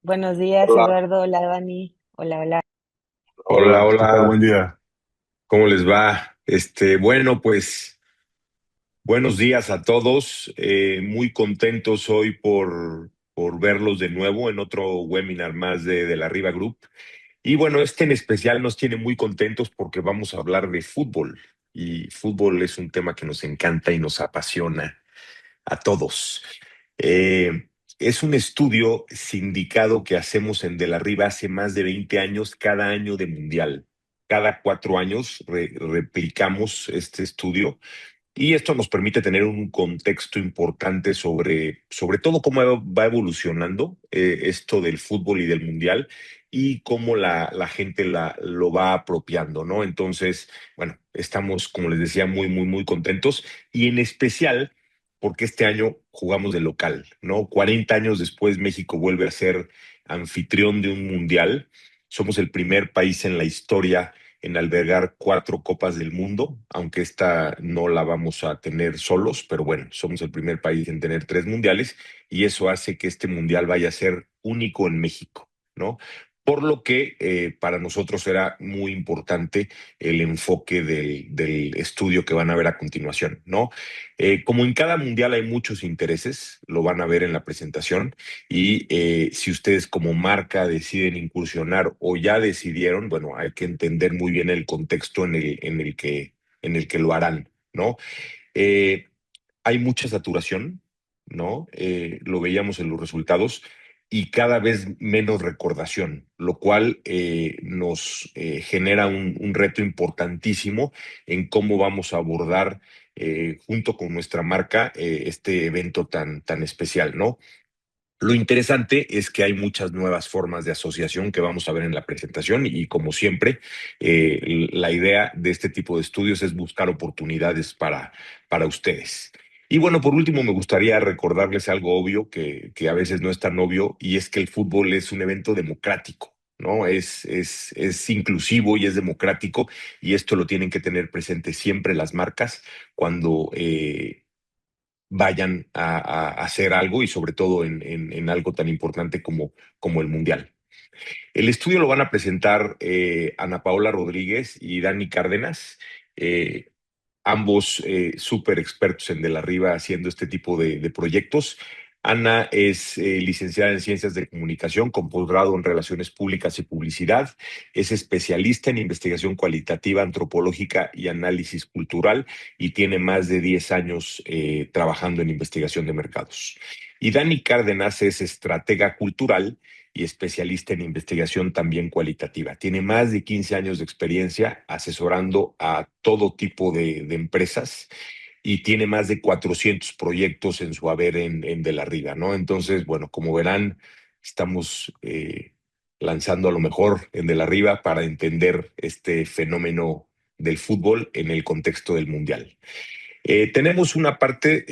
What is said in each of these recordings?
Buenos días, Hola, Eduardo. Hola, Dani. Hola, hola. hola, Hola, ¿qué tal? hola, Buen día. ¿cómo les va? Bueno, pues buenos días a todos. Muy contentos hoy por verlos de nuevo en otro webinar más de la Riva Group. Y bueno, este en especial nos tiene muy contentos porque vamos a hablar de fútbol. Y fútbol es un tema que nos encanta y nos apasiona a todos. Es un estudio sindicado que hacemos en De la Riva hace más de 20 años, cada año de mundial. Cada 4 años replicamos este estudio y esto nos permite tener un contexto importante sobre todo cómo va evolucionando esto del fútbol y del mundial y cómo la gente lo va apropiando, ¿no? Entonces, bueno, estamos, como les decía, muy contentos y en especial porque este año jugamos de local, ¿no? 40 años después, México vuelve a ser anfitrión de un mundial. Somos el primer país en la historia en albergar 4 copas del mundo, aunque esta no la vamos a tener solos, pero bueno, somos el primer país en tener 3 mundiales y eso hace que este mundial vaya a ser único en México, ¿no? Por lo que para nosotros era muy importante el enfoque del estudio que van a ver a continuación, ¿no? Como en cada mundial hay muchos intereses, lo van a ver en la presentación, y si ustedes como marca deciden incursionar o ya decidieron, bueno, hay que entender muy bien el contexto en el que lo harán, ¿no? Eh, Hay mucha saturación, ¿no? Lo veíamos en los resultados y cada vez menos recordación, lo cual nos genera un reto importantísimo en cómo vamos a abordar junto con nuestra marca este evento tan especial, ¿no? Lo interesante es que hay muchas nuevas formas de asociación que vamos a ver en la presentación y como siempre, la idea de este tipo de estudios es buscar oportunidades para ustedes. Y bueno, por último, me gustaría recordarles algo obvio que a veces no es tan obvio y es que el fútbol es un evento democrático, ¿no? Es inclusivo y es democrático y esto lo tienen que tener presente siempre las marcas cuando vayan a hacer algo y sobre todo en algo tan importante como el Mundial. El estudio lo van a presentar Ana Paola Rodríguez y Dani Cárdenas, eh, ambos súper expertos en De la Riva haciendo este tipo de proyectos. Ana es licenciada en Ciencias de Comunicación con posgrado en Relaciones Públicas y Publicidad. Es especialista en investigación cualitativa, antropológica y análisis cultural y tiene más de 10 años trabajando en investigación de mercados. Y Dani Cárdenas es estratega cultural y especialista en investigación también cualitativa. Tiene más de 15 años de experiencia asesorando a todo tipo de empresas y tiene más de 400 proyectos en su haber en De la Riva, ¿no? Entonces, bueno, como verán, estamos lanzando a lo mejor en De la Riva para entender este fenómeno del fútbol en el contexto del Mundial. Tenemos una parte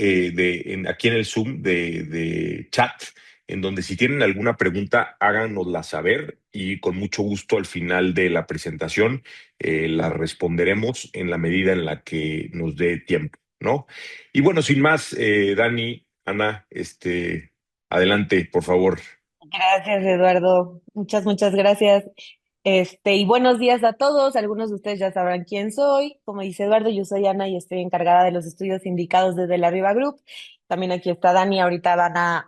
aquí en el Zoom de chat, en donde si tienen alguna pregunta, háganosla saber y con mucho gusto al final de la presentación la responderemos en la medida en la que nos dé tiempo, ¿no? Y bueno, sin más, Dani, Ana, adelante, por favor. Gracias, Eduardo. Muchas gracias. Y buenos días a todos. Algunos de ustedes ya sabrán quién soy. Como dice Eduardo, yo soy Ana y estoy encargada de los estudios indicados desde la Riva Group. También aquí está Dani. Ahorita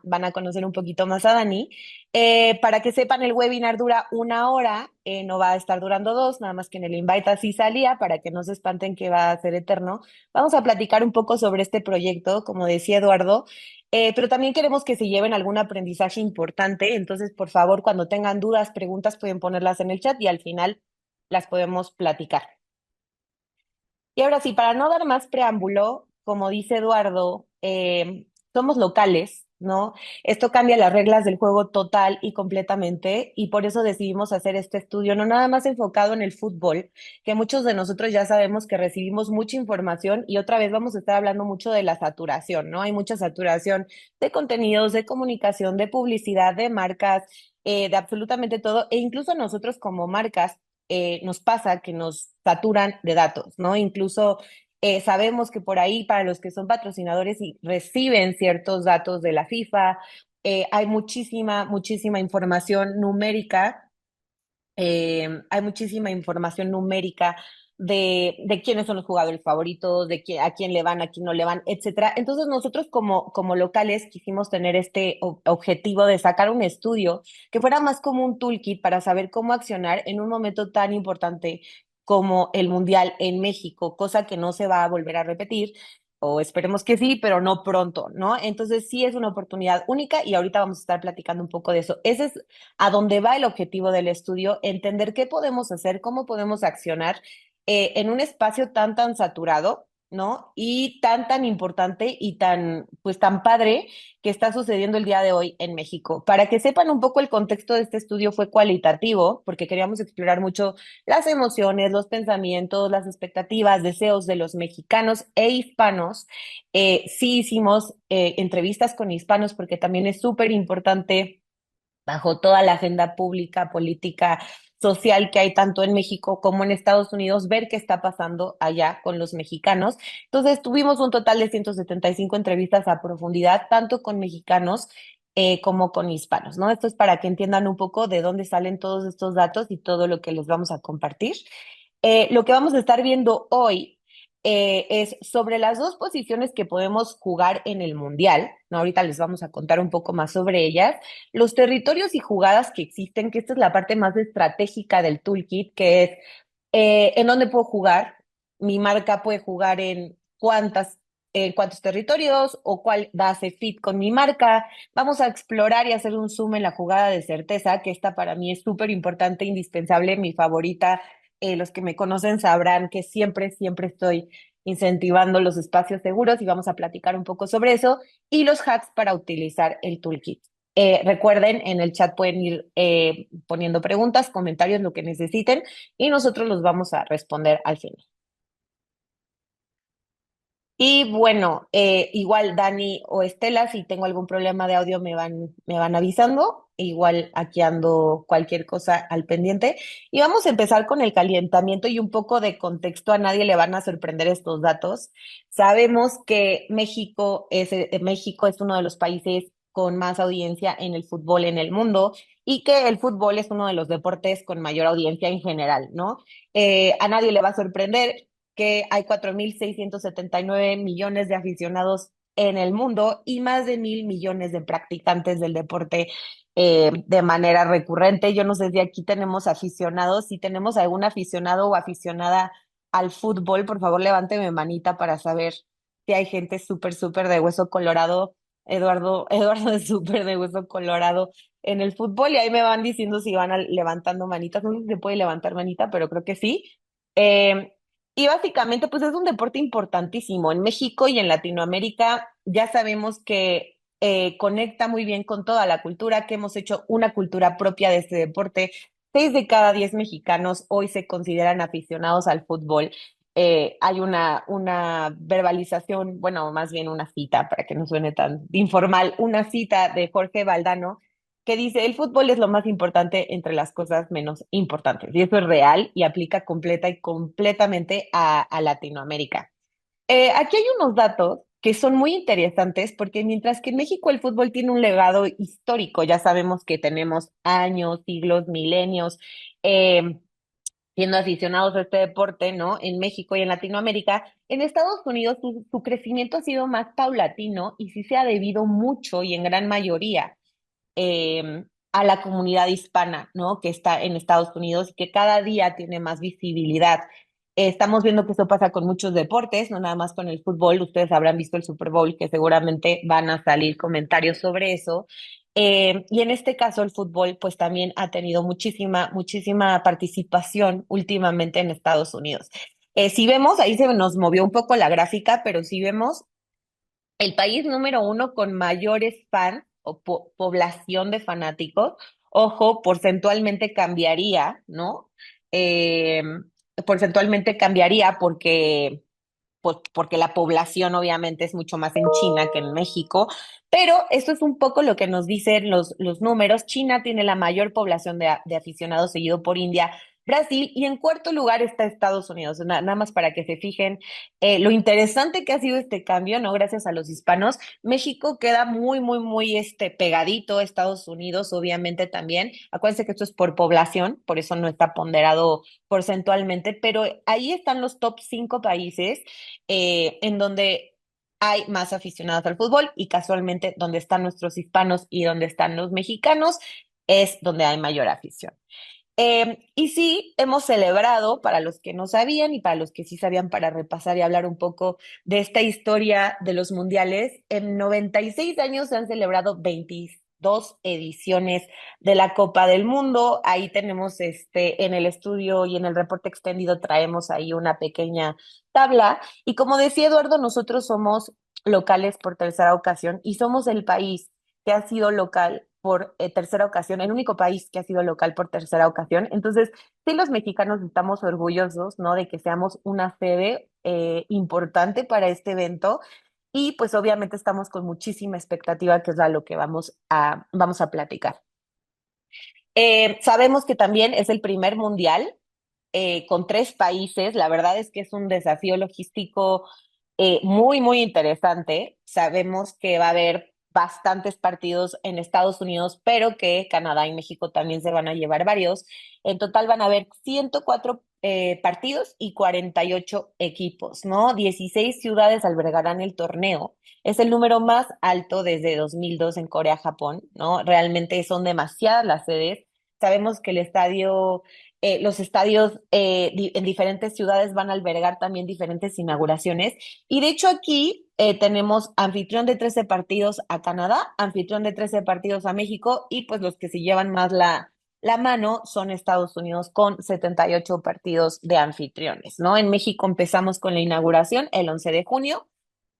van a conocer un poquito más a Dani. Para que sepan, el webinar dura 1 hora. No va a estar durando dos, nada más que en el invite así salía, para que no se espanten que va a ser eterno. Vamos a platicar un poco sobre este proyecto, como decía Eduardo. Pero también queremos que se lleven algún aprendizaje importante, entonces por favor cuando tengan dudas, preguntas, pueden ponerlas en el chat y al final las podemos platicar. Y ahora sí, para no dar más preámbulo, como dice Eduardo, somos locales, ¿no? Esto cambia las reglas del juego total y completamente, y por eso decidimos hacer este estudio, no nada más enfocado en el fútbol, que muchos de nosotros ya sabemos que recibimos mucha información y otra vez vamos a estar hablando mucho de la saturación, ¿no? Hay mucha saturación de contenidos, de comunicación, de publicidad, de marcas, de absolutamente todo, e incluso nosotros como marcas nos pasa que nos saturan de datos, ¿no? Incluso Sabemos que por ahí, para los que son patrocinadores y reciben ciertos datos de la FIFA, hay muchísima información numérica, hay muchísima información numérica de quiénes son los jugadores favoritos, a quién le van, a quién no le van, etcétera. Entonces nosotros como locales quisimos tener este objetivo de sacar un estudio que fuera más como un toolkit para saber cómo accionar en un momento tan importante como el Mundial en México, cosa que no se va a volver a repetir. O esperemos que sí, pero no pronto, ¿no? Entonces sí es una oportunidad única y ahorita vamos a estar platicando un poco de eso. Ese es a dónde va el objetivo del estudio, entender qué podemos hacer, cómo podemos accionar en un espacio tan saturado, ¿no? Y tan importante y pues tan padre que está sucediendo el día de hoy en México. Para que sepan un poco el contexto de este estudio fue cualitativo, porque queríamos explorar mucho las emociones, los pensamientos, las expectativas, deseos de los mexicanos e hispanos. Sí hicimos entrevistas con hispanos porque también es súper importante bajo toda la agenda pública, política, social que hay tanto en México como en Estados Unidos, ver qué está pasando allá con los mexicanos. Entonces, tuvimos un total de 175 entrevistas a profundidad, tanto con mexicanos como con hispanos, ¿no? Esto es para que entiendan un poco de dónde salen todos estos datos y todo lo que les vamos a compartir. Lo que vamos a estar viendo hoy es sobre las dos posiciones que podemos jugar en el Mundial, ¿no? Ahorita les vamos a contar un poco más sobre ellas, los territorios y jugadas que existen, que esta es la parte más estratégica del toolkit, que es en dónde puedo jugar, mi marca puede jugar en cuántos territorios o cuál hace fit con mi marca. Vamos a explorar y hacer un zoom en la jugada de certeza, que esta para mí es súper importante, indispensable, mi favorita. Los que me conocen sabrán que siempre estoy incentivando los espacios seguros y vamos a platicar un poco sobre eso y los hacks para utilizar el toolkit. Recuerden, en el chat pueden ir poniendo preguntas, comentarios, lo que necesiten y nosotros los vamos a responder al final. Y bueno, igual Dani o Estela, si tengo algún problema de audio me van avisando. Igual aquí ando cualquier cosa al pendiente. Y vamos a empezar con el calentamiento y un poco de contexto. A nadie le van a sorprender estos datos. Sabemos que México es uno de los países con más audiencia en el fútbol en el mundo y que el fútbol es uno de los deportes con mayor audiencia en general, ¿no? A nadie le va a sorprender que hay 4.679 millones de aficionados en el mundo y más de 1.000 millones de practicantes del deporte de manera recurrente. Yo no sé si aquí tenemos aficionados, si tenemos algún aficionado o aficionada al fútbol, por favor levánteme manita para saber si hay gente súper de hueso colorado. Eduardo es súper de hueso colorado en el fútbol y ahí me van diciendo si levantando manitas. No sé si se puede levantar manita, pero creo que sí. Eh, y básicamente, pues es un deporte importantísimo. En México y en Latinoamérica ya sabemos que conecta muy bien con toda la cultura, que hemos hecho una cultura propia de este deporte. 6 de cada 10 mexicanos hoy se consideran aficionados al fútbol. Hay una verbalización, bueno, más bien una cita, para que no suene tan informal, una cita de Jorge Valdano que dice, el fútbol es lo más importante entre las cosas menos importantes. Y eso es real y aplica completa y completamente a Latinoamérica. Aquí hay unos datos que son muy interesantes porque mientras que en México el fútbol tiene un legado histórico, ya sabemos que tenemos años, siglos, milenios, eh, siendo aficionados a este deporte, ¿no? En México y en Latinoamérica, en Estados Unidos su crecimiento ha sido más paulatino y sí se ha debido mucho y en gran mayoría a la comunidad hispana, ¿no? Que está en Estados Unidos y que cada día tiene más visibilidad. Estamos viendo que esto pasa con muchos deportes, no nada más con el fútbol. Ustedes habrán visto el Super Bowl, que seguramente van a salir comentarios sobre eso. Y en este caso, el fútbol, pues también ha tenido muchísima participación últimamente en Estados Unidos. Si vemos, ahí se nos movió un poco la gráfica, pero si vemos, el país número uno con mayores fans o población de fanáticos, ojo, porcentualmente cambiaría, ¿no? Eh, Porcentualmente cambiaría porque la población obviamente es mucho más en China que en México, pero esto es un poco lo que nos dicen los números. China tiene la mayor población de aficionados, seguido por India, Brasil y en cuarto lugar está Estados Unidos. Nada más para que se fijen lo interesante que ha sido este cambio, ¿no? Gracias a los hispanos. México queda muy, muy, muy pegadito a Estados Unidos, obviamente también. Acuérdense que esto es por población, por eso no está ponderado porcentualmente, pero ahí están los top 5 países en donde hay más aficionados al fútbol y casualmente donde están nuestros hispanos y donde están los mexicanos es donde hay mayor afición. Y sí, hemos celebrado, para los que no sabían y para los que sí sabían, para repasar y hablar un poco de esta historia de los mundiales, en 96 años se han celebrado 22 ediciones de la Copa del Mundo. Ahí tenemos en el estudio y en el reporte extendido traemos ahí una pequeña tabla. Y como decía Eduardo, nosotros somos locales por tercera ocasión y somos el país que ha sido local por tercera ocasión, el único país que ha sido local por tercera ocasión. Entonces, sí, los mexicanos estamos orgullosos, ¿no? De que seamos una sede importante para este evento y pues obviamente estamos con muchísima expectativa, que es a lo que vamos a platicar. Sabemos que también es el primer mundial con 3 países. La verdad es que es un desafío logístico muy, muy interesante. Sabemos que va a haber bastantes partidos en Estados Unidos, pero que Canadá y México también se van a llevar varios. En total van a haber 104 partidos y 48 equipos, ¿no? 16 ciudades albergarán el torneo. Es el número más alto desde 2002 en Corea, Japón, ¿no? Realmente son demasiadas las sedes. Sabemos que los estadios en diferentes ciudades van a albergar también diferentes inauguraciones. Y de hecho aquí tenemos anfitrión de 13 partidos a Canadá, anfitrión de 13 partidos a México y pues los que se llevan más la mano son Estados Unidos con 78 partidos de anfitriones, ¿no? En México empezamos con la inauguración el 11 de junio.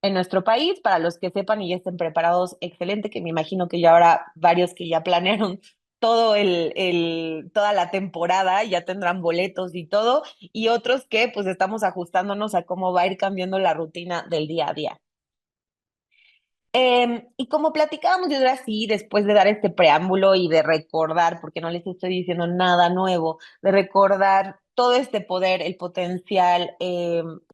En nuestro país, para los que sepan y ya estén preparados, excelente, que me imagino que ya habrá varios que ya planearon toda la temporada, ya tendrán boletos y todo, y otros que pues estamos ajustándonos a cómo va a ir cambiando la rutina del día a día. Y como platicábamos yo ahora sí, después de dar este preámbulo y de recordar, porque no les estoy diciendo nada nuevo, de recordar todo este poder, el potencial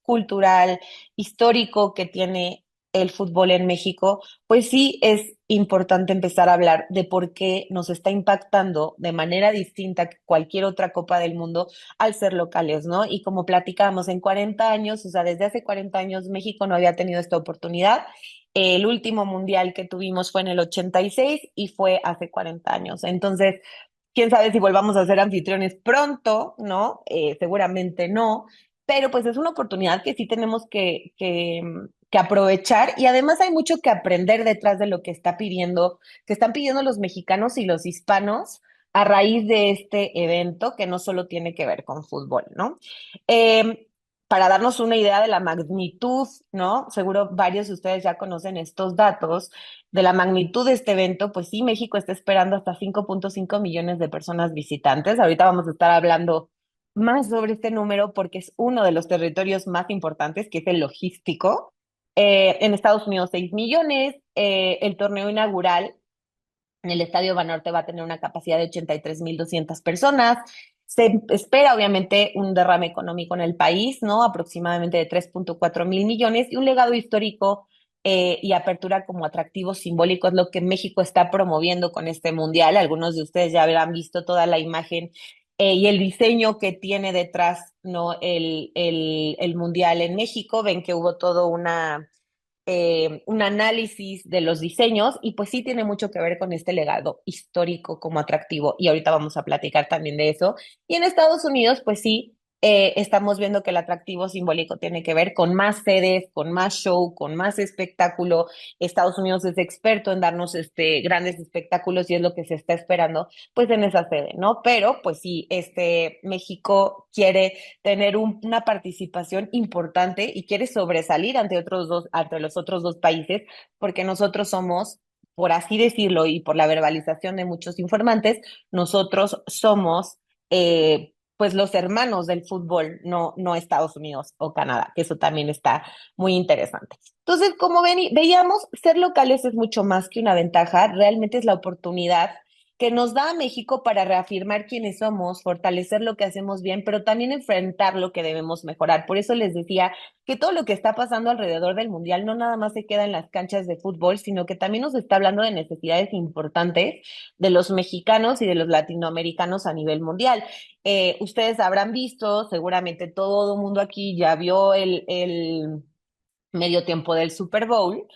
cultural, histórico que tiene el fútbol en México, pues sí es importante empezar a hablar de por qué nos está impactando de manera distinta que cualquier otra Copa del Mundo al ser locales, ¿no? Y como platicábamos, en 40 años, o sea, desde hace 40 años México no había tenido esta oportunidad. El último mundial que tuvimos fue en el 86 y fue hace 40 años. Entonces, quién sabe si volvamos a ser anfitriones pronto, ¿no? Seguramente no, pero pues es una oportunidad que sí tenemos que aprovechar y además hay mucho que aprender detrás de lo que están pidiendo los mexicanos y los hispanos a raíz de este evento que no solo tiene que ver con fútbol, ¿no? Eh, para darnos una idea de la magnitud, ¿no? Seguro varios de ustedes ya conocen estos datos de la magnitud de este evento, pues sí, México está esperando hasta 5.5 millones de personas visitantes. Ahorita vamos a estar hablando más sobre este número porque es uno de los territorios más importantes, que es el logístico. En Estados Unidos, 6 millones. El torneo inaugural en el Estadio Banorte va a tener una capacidad de 83.200 personas. Se espera, obviamente, un derrame económico en el país, ¿no? Aproximadamente de 3.4 mil millones y un legado histórico y apertura como atractivo simbólico es lo que México está promoviendo con este mundial. Algunos de ustedes ya habrán visto toda la imagen y el diseño que tiene detrás, ¿no? El mundial en México. Ven que hubo todo un análisis de los diseños y pues sí tiene mucho que ver con este legado histórico como atractivo y ahorita vamos a platicar también de eso. Y en Estados Unidos pues sí, estamos viendo que el atractivo simbólico tiene que ver con más sedes, con más show, con más espectáculo. Estados Unidos es experto en darnos grandes espectáculos y es lo que se está esperando pues en esa sede, ¿no? Pero pues sí, México quiere tener una participación importante y quiere sobresalir ante los otros dos países, porque nosotros somos, por así decirlo, y por la verbalización de muchos informantes, nosotros somos pues los hermanos del fútbol, no Estados Unidos o Canadá, que eso también está muy interesante. Entonces, como veíamos, ser locales es mucho más que una ventaja, realmente es la oportunidad que nos da a México para reafirmar quiénes somos, fortalecer lo que hacemos bien, pero también enfrentar lo que debemos mejorar. Por eso les decía que todo lo que está pasando alrededor del Mundial no nada más se queda en las canchas de fútbol, sino que también nos está hablando de necesidades importantes de los mexicanos y de los latinoamericanos a nivel mundial. Ustedes habrán visto, seguramente todo el mundo aquí ya vio el medio tiempo del Super Bowl.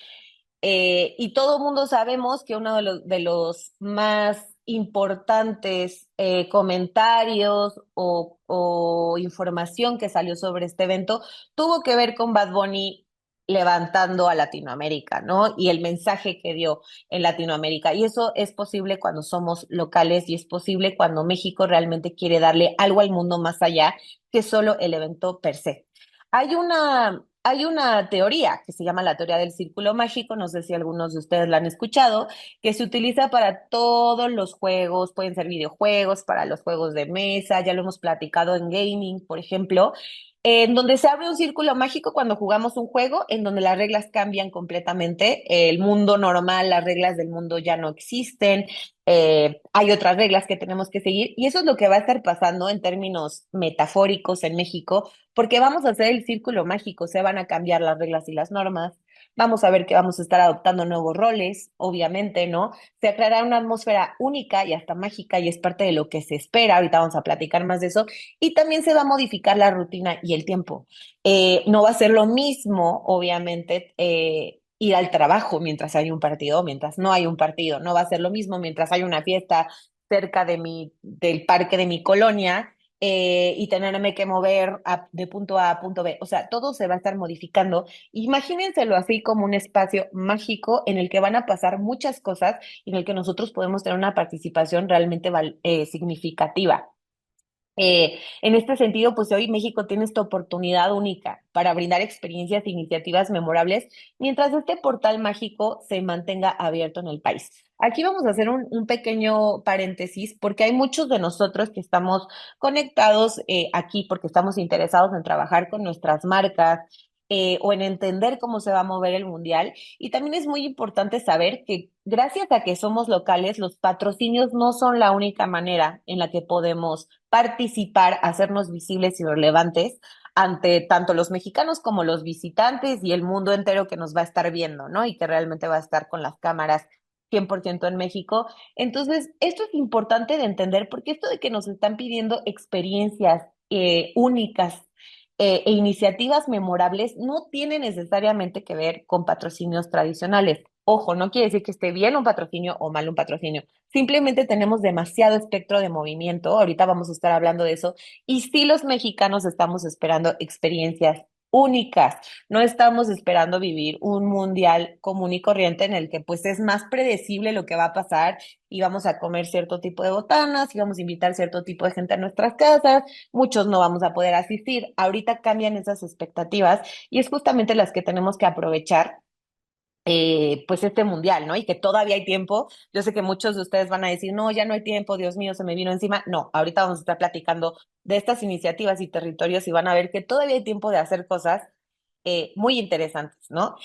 Y todo el mundo sabemos que uno de los más importantes comentarios o información que salió sobre este evento tuvo que ver con Bad Bunny levantando a Latinoamérica, ¿no? Y el mensaje que dio en Latinoamérica. Y eso es posible cuando somos locales y es posible cuando México realmente quiere darle algo al mundo más allá que solo el evento per se. Hay una teoría que se llama la teoría del círculo mágico, no sé si algunos de ustedes la han escuchado, que se utiliza para todos los juegos, pueden ser videojuegos, para los juegos de mesa, ya lo hemos platicado en gaming, por ejemplo, en donde se abre un círculo mágico cuando jugamos un juego en donde las reglas cambian completamente, el mundo normal, las reglas del mundo ya no existen, hay otras reglas que tenemos que seguir y eso es lo que va a estar pasando en términos metafóricos en México porque vamos a hacer el círculo mágico, se van a cambiar las reglas y las normas, vamos a ver que vamos a estar adoptando nuevos roles, obviamente, ¿no? Se creará una atmósfera única y hasta mágica y es parte de lo que se espera, ahorita vamos a platicar más de eso, y también se va a modificar la rutina y el tiempo. No va a ser lo mismo, obviamente, ir al trabajo mientras hay un partido, mientras no hay un partido, no va a ser lo mismo mientras hay una fiesta cerca del parque de mi colonia y tenerme que mover de punto A a punto B. O sea, todo se va a estar modificando. Imagínenselo así como un espacio mágico en el que van a pasar muchas cosas y en el que nosotros podemos tener una participación realmente significativa. En este sentido, pues hoy México tiene esta oportunidad única para brindar experiencias e iniciativas memorables mientras este portal mágico se mantenga abierto en el país. Aquí vamos a hacer un pequeño paréntesis porque hay muchos de nosotros que estamos conectados aquí porque estamos interesados en trabajar con nuestras marcas o en entender cómo se va a mover el mundial. Y también es muy importante saber que gracias a que somos locales, los patrocinios no son la única manera en la que podemos participar, hacernos visibles y relevantes ante tanto los mexicanos como los visitantes y el mundo entero que nos va a estar viendo, ¿no? Y que realmente va a estar con las cámaras 100% en México. Entonces, esto es importante de entender porque esto de que nos están pidiendo experiencias únicas e iniciativas memorables no tiene necesariamente que ver con patrocinios tradicionales. Ojo, no quiere decir que esté bien un patrocinio o mal un patrocinio. Simplemente tenemos demasiado espectro de movimiento. Ahorita vamos a estar hablando de eso. Y sí, los mexicanos estamos esperando experiencias únicas. No estamos esperando vivir un mundial común y corriente en el que pues es más predecible lo que va a pasar y vamos a comer cierto tipo de botanas y vamos a invitar cierto tipo de gente a nuestras casas. Muchos no vamos a poder asistir. Ahorita cambian esas expectativas y es justamente las que tenemos que aprovechar pues este mundial, ¿no? Y que todavía hay tiempo. Yo sé que muchos de ustedes van a decir, no, ya no hay tiempo, Dios mío, se me vino encima. No, ahorita vamos a estar platicando de estas iniciativas y territorios y van a ver que todavía hay tiempo de hacer cosas muy interesantes, ¿no?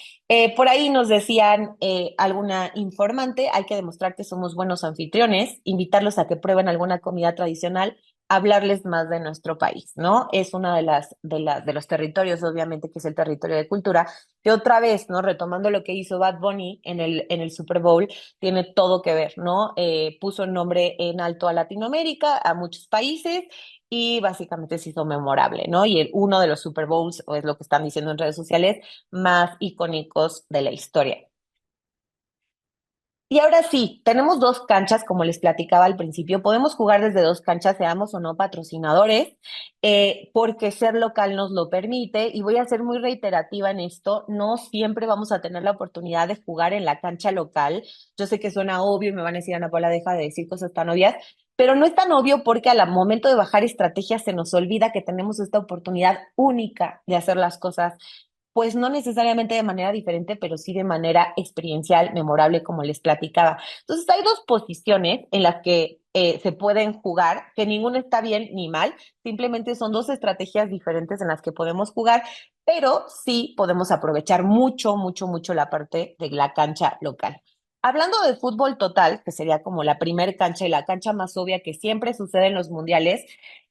Por ahí nos decían alguna informante, hay que demostrar que somos buenos anfitriones, invitarlos a que prueben alguna comida tradicional, hablarles más de nuestro país, ¿no? Es una de los territorios, obviamente, que es el territorio de cultura, que otra vez, ¿no? Retomando lo que hizo Bad Bunny en el Super Bowl, tiene todo que ver, ¿no? Puso el nombre en alto a Latinoamérica, a muchos países, y básicamente se hizo memorable, ¿no? Y uno de los Super Bowls, o es lo que están diciendo en redes sociales, más icónicos de la historia. Y ahora sí, tenemos dos canchas, como les platicaba al principio. Podemos jugar desde dos canchas, seamos o no patrocinadores, porque ser local nos lo permite. Y voy a ser muy reiterativa en esto. No siempre vamos a tener la oportunidad de jugar en la cancha local. Yo sé que suena obvio y me van a decir, Ana Paula, deja de decir cosas tan obvias, pero no es tan obvio porque al momento de bajar estrategias se nos olvida que tenemos esta oportunidad única de hacer las cosas pues no necesariamente de manera diferente, pero sí de manera experiencial, memorable, como les platicaba. Entonces, hay dos posiciones en las que se pueden jugar, que ninguna está bien ni mal, simplemente son dos estrategias diferentes en las que podemos jugar, pero sí podemos aprovechar mucho, mucho, mucho la parte de la cancha local. Hablando de fútbol total, que sería como la primer cancha y la cancha más obvia que siempre sucede en los mundiales,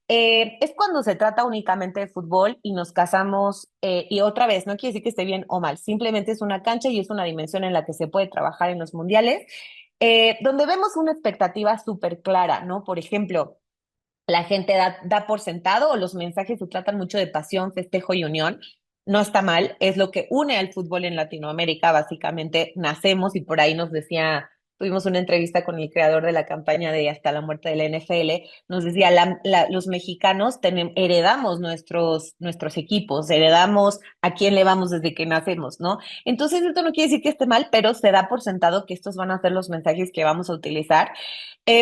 es cuando se trata únicamente de fútbol y nos casamos, y otra vez, no quiere decir que esté bien o mal, simplemente es una cancha y es una dimensión en la que se puede trabajar en los mundiales, donde vemos una expectativa súper clara, ¿no? Por ejemplo, la gente da por sentado o los mensajes se tratan mucho de pasión, festejo y unión. No está mal, es lo que une al fútbol en Latinoamérica. Básicamente nacemos y por ahí nos decía, tuvimos una entrevista con el creador de la campaña de Hasta la muerte de la NFL, nos decía, los mexicanos heredamos nuestros equipos, heredamos a quién le vamos desde que nacemos, ¿no? Entonces esto no quiere decir que esté mal, pero se da por sentado que estos van a ser los mensajes que vamos a utilizar.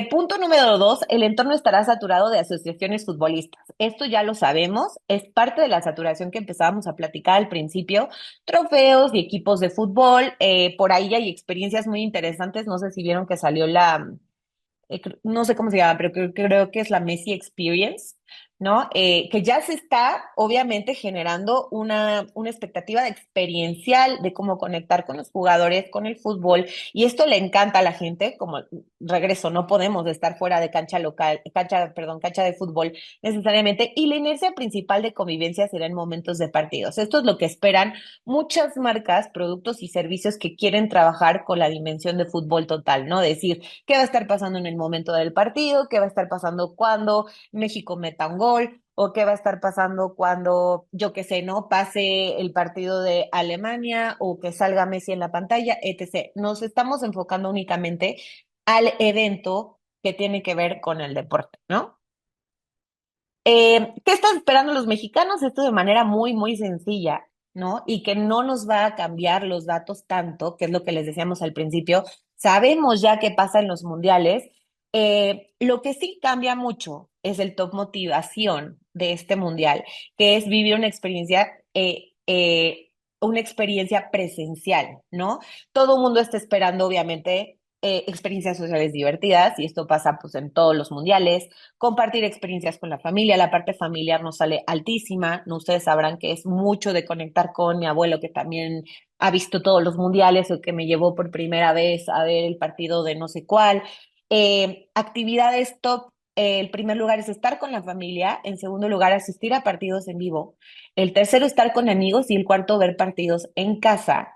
Punto número dos, el entorno estará saturado de asociaciones futbolistas. Esto ya lo sabemos, es parte de la saturación que empezábamos a platicar al principio. Trofeos y equipos de fútbol, por ahí hay experiencias muy interesantes. No sé si vieron que salió no sé cómo se llama, pero creo que es la Messi Experience, ¿no? Que ya se está, obviamente, generando una expectativa de experiencial de cómo conectar con los jugadores, con el fútbol, y esto le encanta a la gente, como regreso, no podemos estar fuera de cancha local, perdón, cancha de fútbol necesariamente, y la inercia principal de convivencia será en momentos de partidos. Esto es lo que esperan muchas marcas, productos y servicios que quieren trabajar con la dimensión de fútbol total, ¿no? Decir, qué va a estar pasando en el momento del partido, qué va a estar pasando cuando México meta un gol, o qué va a estar pasando cuando, yo qué sé, ¿no? Pase el partido de Alemania o que salga Messi en la pantalla, etc. Nos estamos enfocando únicamente al evento que tiene que ver con el deporte, ¿no? ¿Qué están esperando los mexicanos? Esto de manera muy, muy sencilla, ¿no? Y que no nos va a cambiar los datos tanto, que es lo que les decíamos al principio. Sabemos ya qué pasa en los mundiales. Lo que sí cambia mucho es el top motivación de este mundial, que es vivir una experiencia presencial, ¿no? Todo el mundo está esperando, obviamente, experiencias sociales divertidas, y esto pasa pues en todos los mundiales, compartir experiencias con la familia. La parte familiar nos sale altísima, ¿no? Ustedes sabrán que es mucho de conectar con mi abuelo, que también ha visto todos los mundiales o que me llevó por primera vez a ver el partido de no sé cuál. Actividades top. El primer lugar es estar con la familia, en segundo lugar asistir a partidos en vivo, el tercero estar con amigos y el cuarto ver partidos en casa.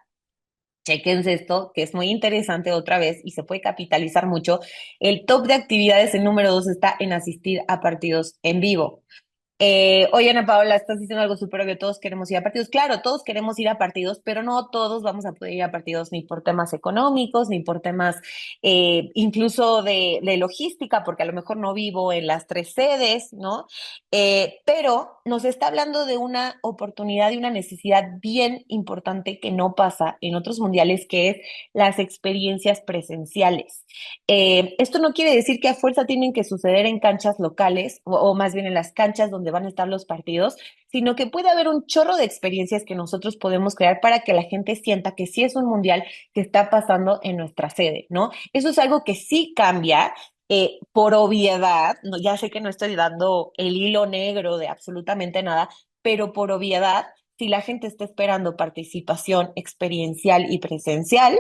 Chequense esto, que es muy interesante otra vez y se puede capitalizar mucho. El top de actividades, el número dos, está en asistir a partidos en vivo. Oye, Ana Paola, estás diciendo algo súper obvio, todos queremos ir a partidos. Claro, todos queremos ir a partidos, pero no todos vamos a poder ir a partidos ni por temas económicos, ni por temas incluso de logística, porque a lo mejor no vivo en las tres sedes, ¿no? Pero nos está hablando de una oportunidad y una necesidad bien importante que no pasa en otros mundiales, que es las experiencias presenciales. Esto no quiere decir que a fuerza tienen que suceder en canchas locales o más bien en las canchas donde van a estar los partidos, sino que puede haber un chorro de experiencias que nosotros podemos crear para que la gente sienta que sí es un mundial que está pasando en nuestra sede, ¿no? Eso es algo que sí cambia. Por obviedad, no, ya sé que no estoy dando el hilo negro de absolutamente nada, pero por obviedad, si la gente está esperando participación experiencial y presencial,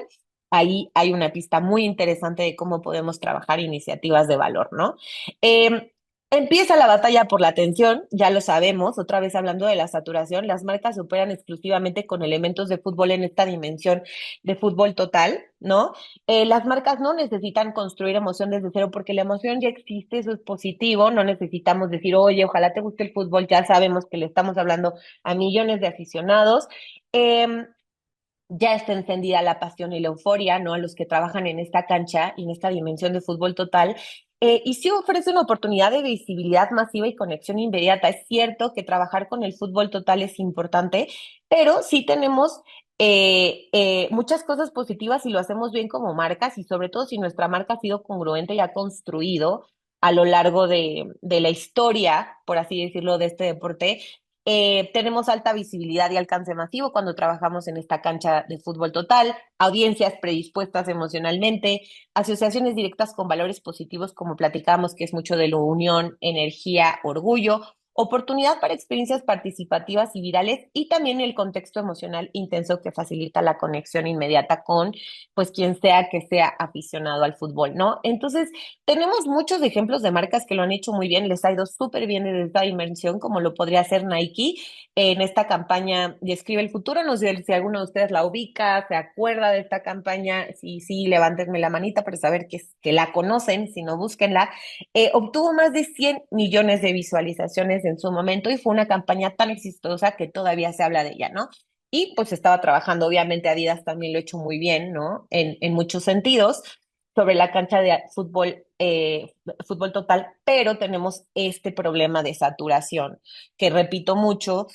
ahí hay una pista muy interesante de cómo podemos trabajar iniciativas de valor, ¿no? Eh, Empieza la batalla por la atención, ya lo sabemos, otra vez hablando de la saturación, las marcas operan exclusivamente con elementos de fútbol en esta dimensión de fútbol total, ¿no? Las marcas no necesitan construir emoción desde cero porque la emoción ya existe, eso es positivo, no necesitamos decir, oye, ojalá te guste el fútbol, ya sabemos que le estamos hablando a millones de aficionados. Eh, ya está encendida la pasión y la euforia, ¿no? A los que trabajan en esta cancha y en esta dimensión de fútbol total. Y sí ofrece una oportunidad de visibilidad masiva y conexión inmediata. Es cierto que trabajar con el fútbol total es importante, pero sí tenemos muchas cosas positivas si lo hacemos bien como marcas y sobre todo si nuestra marca ha sido congruente y ha construido a lo largo de la historia, por así decirlo, de este deporte. Tenemos alta visibilidad y alcance masivo cuando trabajamos en esta cancha de fútbol total, audiencias predispuestas emocionalmente, asociaciones directas con valores positivos, como platicamos, que es mucho de lo unión, energía, orgullo, oportunidad para experiencias participativas y virales y también el contexto emocional intenso que facilita la conexión inmediata con, pues, quien sea que sea aficionado al fútbol, ¿no? Entonces, tenemos muchos ejemplos de marcas que lo han hecho muy bien, les ha ido súper bien desde esta dimensión, como lo podría hacer Nike en esta campaña de Escribe el Futuro. No sé si alguno de ustedes la ubica, se acuerda de esta campaña. Sí, sí, levántenme la manita para saber que la conocen, si no, búsquenla. Obtuvo más de 100 millones de visualizaciones en su momento y fue una campaña tan exitosa que todavía se habla de ella, ¿no? Y pues estaba trabajando, obviamente Adidas también lo ha hecho muy bien, ¿no? En muchos sentidos sobre la cancha de fútbol, fútbol total, pero tenemos este problema de saturación, que repito mucho,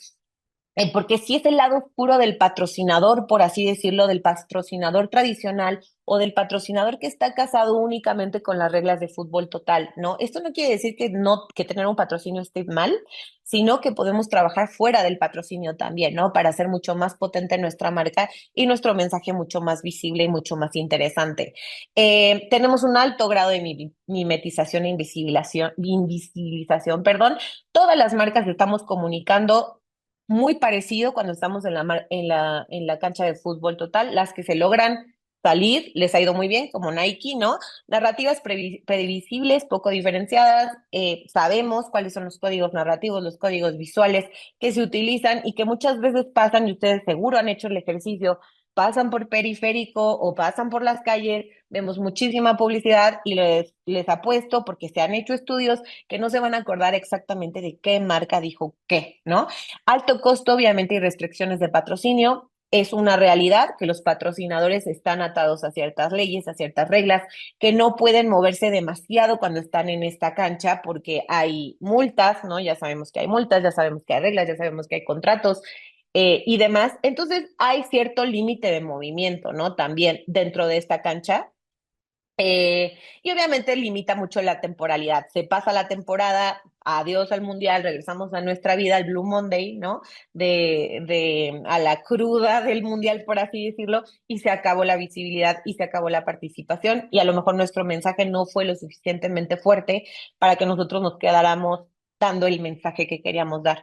porque si es el lado oscuro del patrocinador, por así decirlo, del patrocinador tradicional o del patrocinador que está casado únicamente con las reglas de fútbol total, ¿no? Esto no quiere decir que no, que tener un patrocinio esté mal, sino que podemos trabajar fuera del patrocinio también, ¿no? Para hacer mucho más potente nuestra marca y nuestro mensaje mucho más visible y mucho más interesante. Tenemos un alto grado de mimetización e invisibilización, perdón. Todas las marcas estamos comunicando muy parecido cuando estamos en la cancha de fútbol total. Las que se logran salir, les ha ido muy bien, como Nike, ¿no? Narrativas previsibles, poco diferenciadas, sabemos cuáles son los códigos narrativos, los códigos visuales que se utilizan y que muchas veces pasan, y ustedes seguro han hecho el ejercicio, pasan por periférico o pasan por las calles, vemos muchísima publicidad y les apuesto, porque se han hecho estudios, que no se van a acordar exactamente de qué marca dijo qué, ¿no? Alto costo, obviamente, y restricciones de patrocinio. Es una realidad que los patrocinadores están atados a ciertas leyes, a ciertas reglas, que no pueden moverse demasiado cuando están en esta cancha porque hay multas, ¿no? Ya sabemos que hay multas, ya sabemos que hay reglas, ya sabemos que hay contratos y demás. Entonces hay cierto límite de movimiento, ¿no? También dentro de esta cancha y obviamente limita mucho la temporalidad. Se pasa la temporada, adiós al mundial, regresamos a nuestra vida, al Blue Monday, ¿no? A la cruda del mundial, por así decirlo, y se acabó la visibilidad y se acabó la participación. Y a lo mejor nuestro mensaje no fue lo suficientemente fuerte para que nosotros nos quedáramos dando el mensaje que queríamos dar.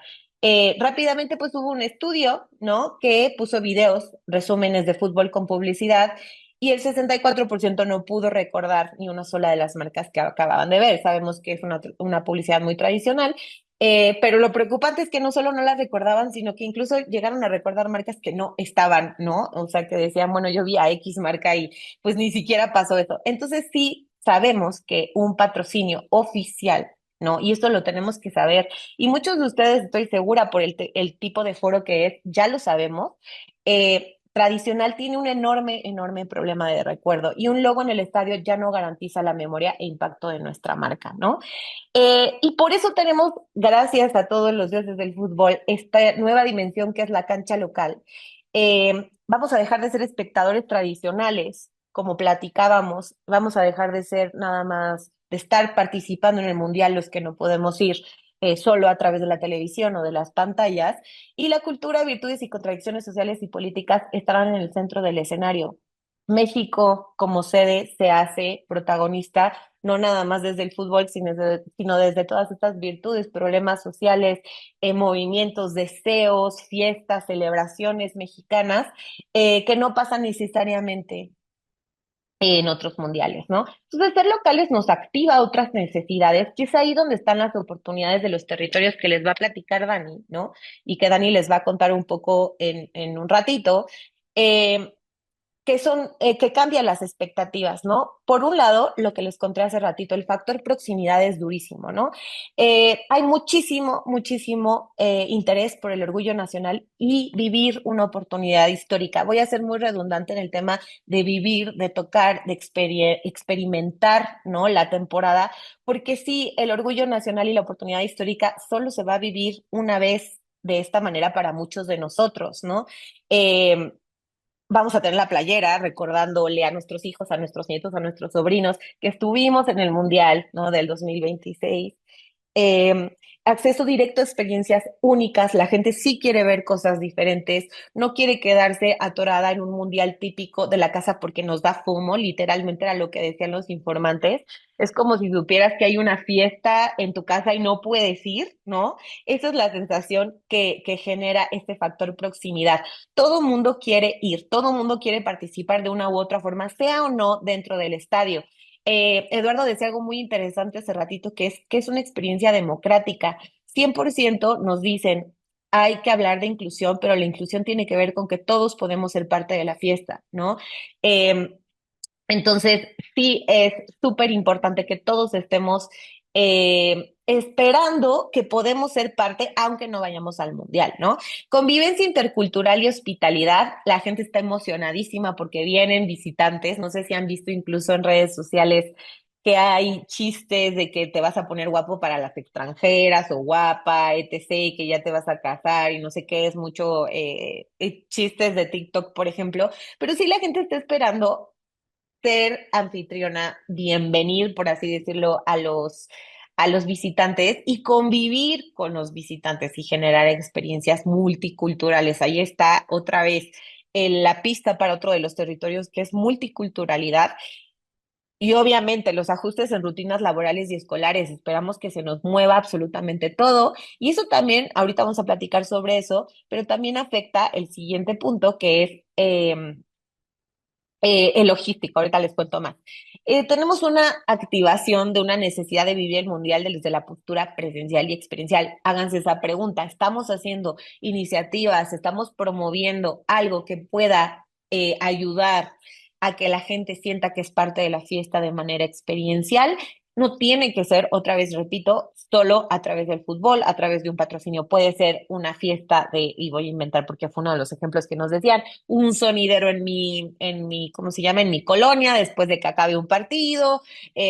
Rápidamente, pues hubo un estudio, ¿no? Que puso videos, resúmenes de fútbol con publicidad y el 64% no pudo recordar ni una sola de las marcas que acababan de ver. Sabemos que es una publicidad muy tradicional, pero lo preocupante es que no solo no las recordaban, sino que incluso llegaron a recordar marcas que no estaban, ¿no? O sea, que decían, bueno, yo vi a X marca y pues ni siquiera pasó eso. Entonces sí sabemos que un patrocinio oficial, ¿no? Y esto lo tenemos que saber. Y muchos de ustedes, estoy segura, por el tipo de foro que es, ya lo sabemos. Tradicional tiene un enorme, enorme problema de recuerdo y un logo en el estadio ya no garantiza la memoria e impacto de nuestra marca, ¿no? Y por eso tenemos, gracias a todos los dioses del fútbol, esta nueva dimensión que es la cancha local. Vamos a dejar de ser espectadores tradicionales, como platicábamos, vamos a dejar de ser nada más, de estar participando en el mundial los que no podemos ir solo a través de la televisión o de las pantallas, y la cultura, virtudes y contradicciones sociales y políticas estarán en el centro del escenario. México, como sede, se hace protagonista no nada más desde el fútbol, sino desde todas estas virtudes, problemas sociales, movimientos, deseos, fiestas, celebraciones mexicanas, que no pasan necesariamente en otros mundiales, ¿no? Entonces, ser locales nos activa otras necesidades, que es ahí donde están las oportunidades de los territorios que les va a platicar Dani, ¿no? Y que Dani les va a contar un poco en un ratito. Eh, que cambian las expectativas, ¿no? Por un lado, lo que les conté hace ratito, el factor proximidad es durísimo, ¿no? Hay muchísimo, muchísimo interés por el orgullo nacional y vivir una oportunidad histórica. Voy a ser muy redundante en el tema de vivir, de tocar, de experimentar, ¿no? La temporada, porque sí, el orgullo nacional y la oportunidad histórica solo se va a vivir una vez de esta manera para muchos de nosotros, ¿no? Eh, Vamos a tener la playera recordándole a nuestros hijos, a nuestros nietos, a nuestros sobrinos que estuvimos en el Mundial, ¿no? Del 2026. acceso directo a experiencias únicas, la gente sí quiere ver cosas diferentes, no quiere quedarse atorada en un mundial típico de la casa porque nos da FOMO, literalmente era lo que decían los informantes. Es como si supieras que hay una fiesta en tu casa y no puedes ir, ¿no? Esa es la sensación que genera este factor proximidad. Todo mundo quiere ir, todo mundo quiere participar de una u otra forma, sea o no dentro del estadio. Eduardo decía algo muy interesante hace ratito, que es una experiencia democrática. 100% nos dicen, hay que hablar de inclusión, pero la inclusión tiene que ver con que todos podemos ser parte de la fiesta, ¿no? Eh, entonces, sí es súper importante que todos estemos esperando que podemos ser parte, aunque no vayamos al mundial, ¿no? Convivencia intercultural y hospitalidad, la gente está emocionadísima porque vienen visitantes, no sé si han visto incluso en redes sociales que hay chistes de que te vas a poner guapo para las extranjeras o guapa, etc., que ya te vas a casar y no sé qué, es mucho chistes de TikTok, por ejemplo, pero sí la gente está esperando ser anfitriona, bienvenir, por así decirlo, a los visitantes y convivir con los visitantes y generar experiencias multiculturales. Ahí está otra vez la pista para otro de los territorios que es multiculturalidad. Y obviamente los ajustes en rutinas laborales y escolares, esperamos que se nos mueva absolutamente todo. Y eso también, ahorita vamos a platicar sobre eso, pero también afecta el siguiente punto, que es el logístico, ahorita les cuento más. Tenemos una activación de una necesidad de vivir el mundial desde la postura presencial y experiencial. Háganse esa pregunta. ¿Estamos haciendo iniciativas? ¿Estamos promoviendo algo que pueda ayudar a que la gente sienta que es parte de la fiesta de manera experiencial? No tiene que ser, otra vez repito, solo a través del fútbol, a través de un patrocinio. Puede ser una fiesta de, y voy a inventar porque fue uno de los ejemplos que nos decían, un sonidero ¿cómo se llama? En mi colonia, después de que acabe un partido,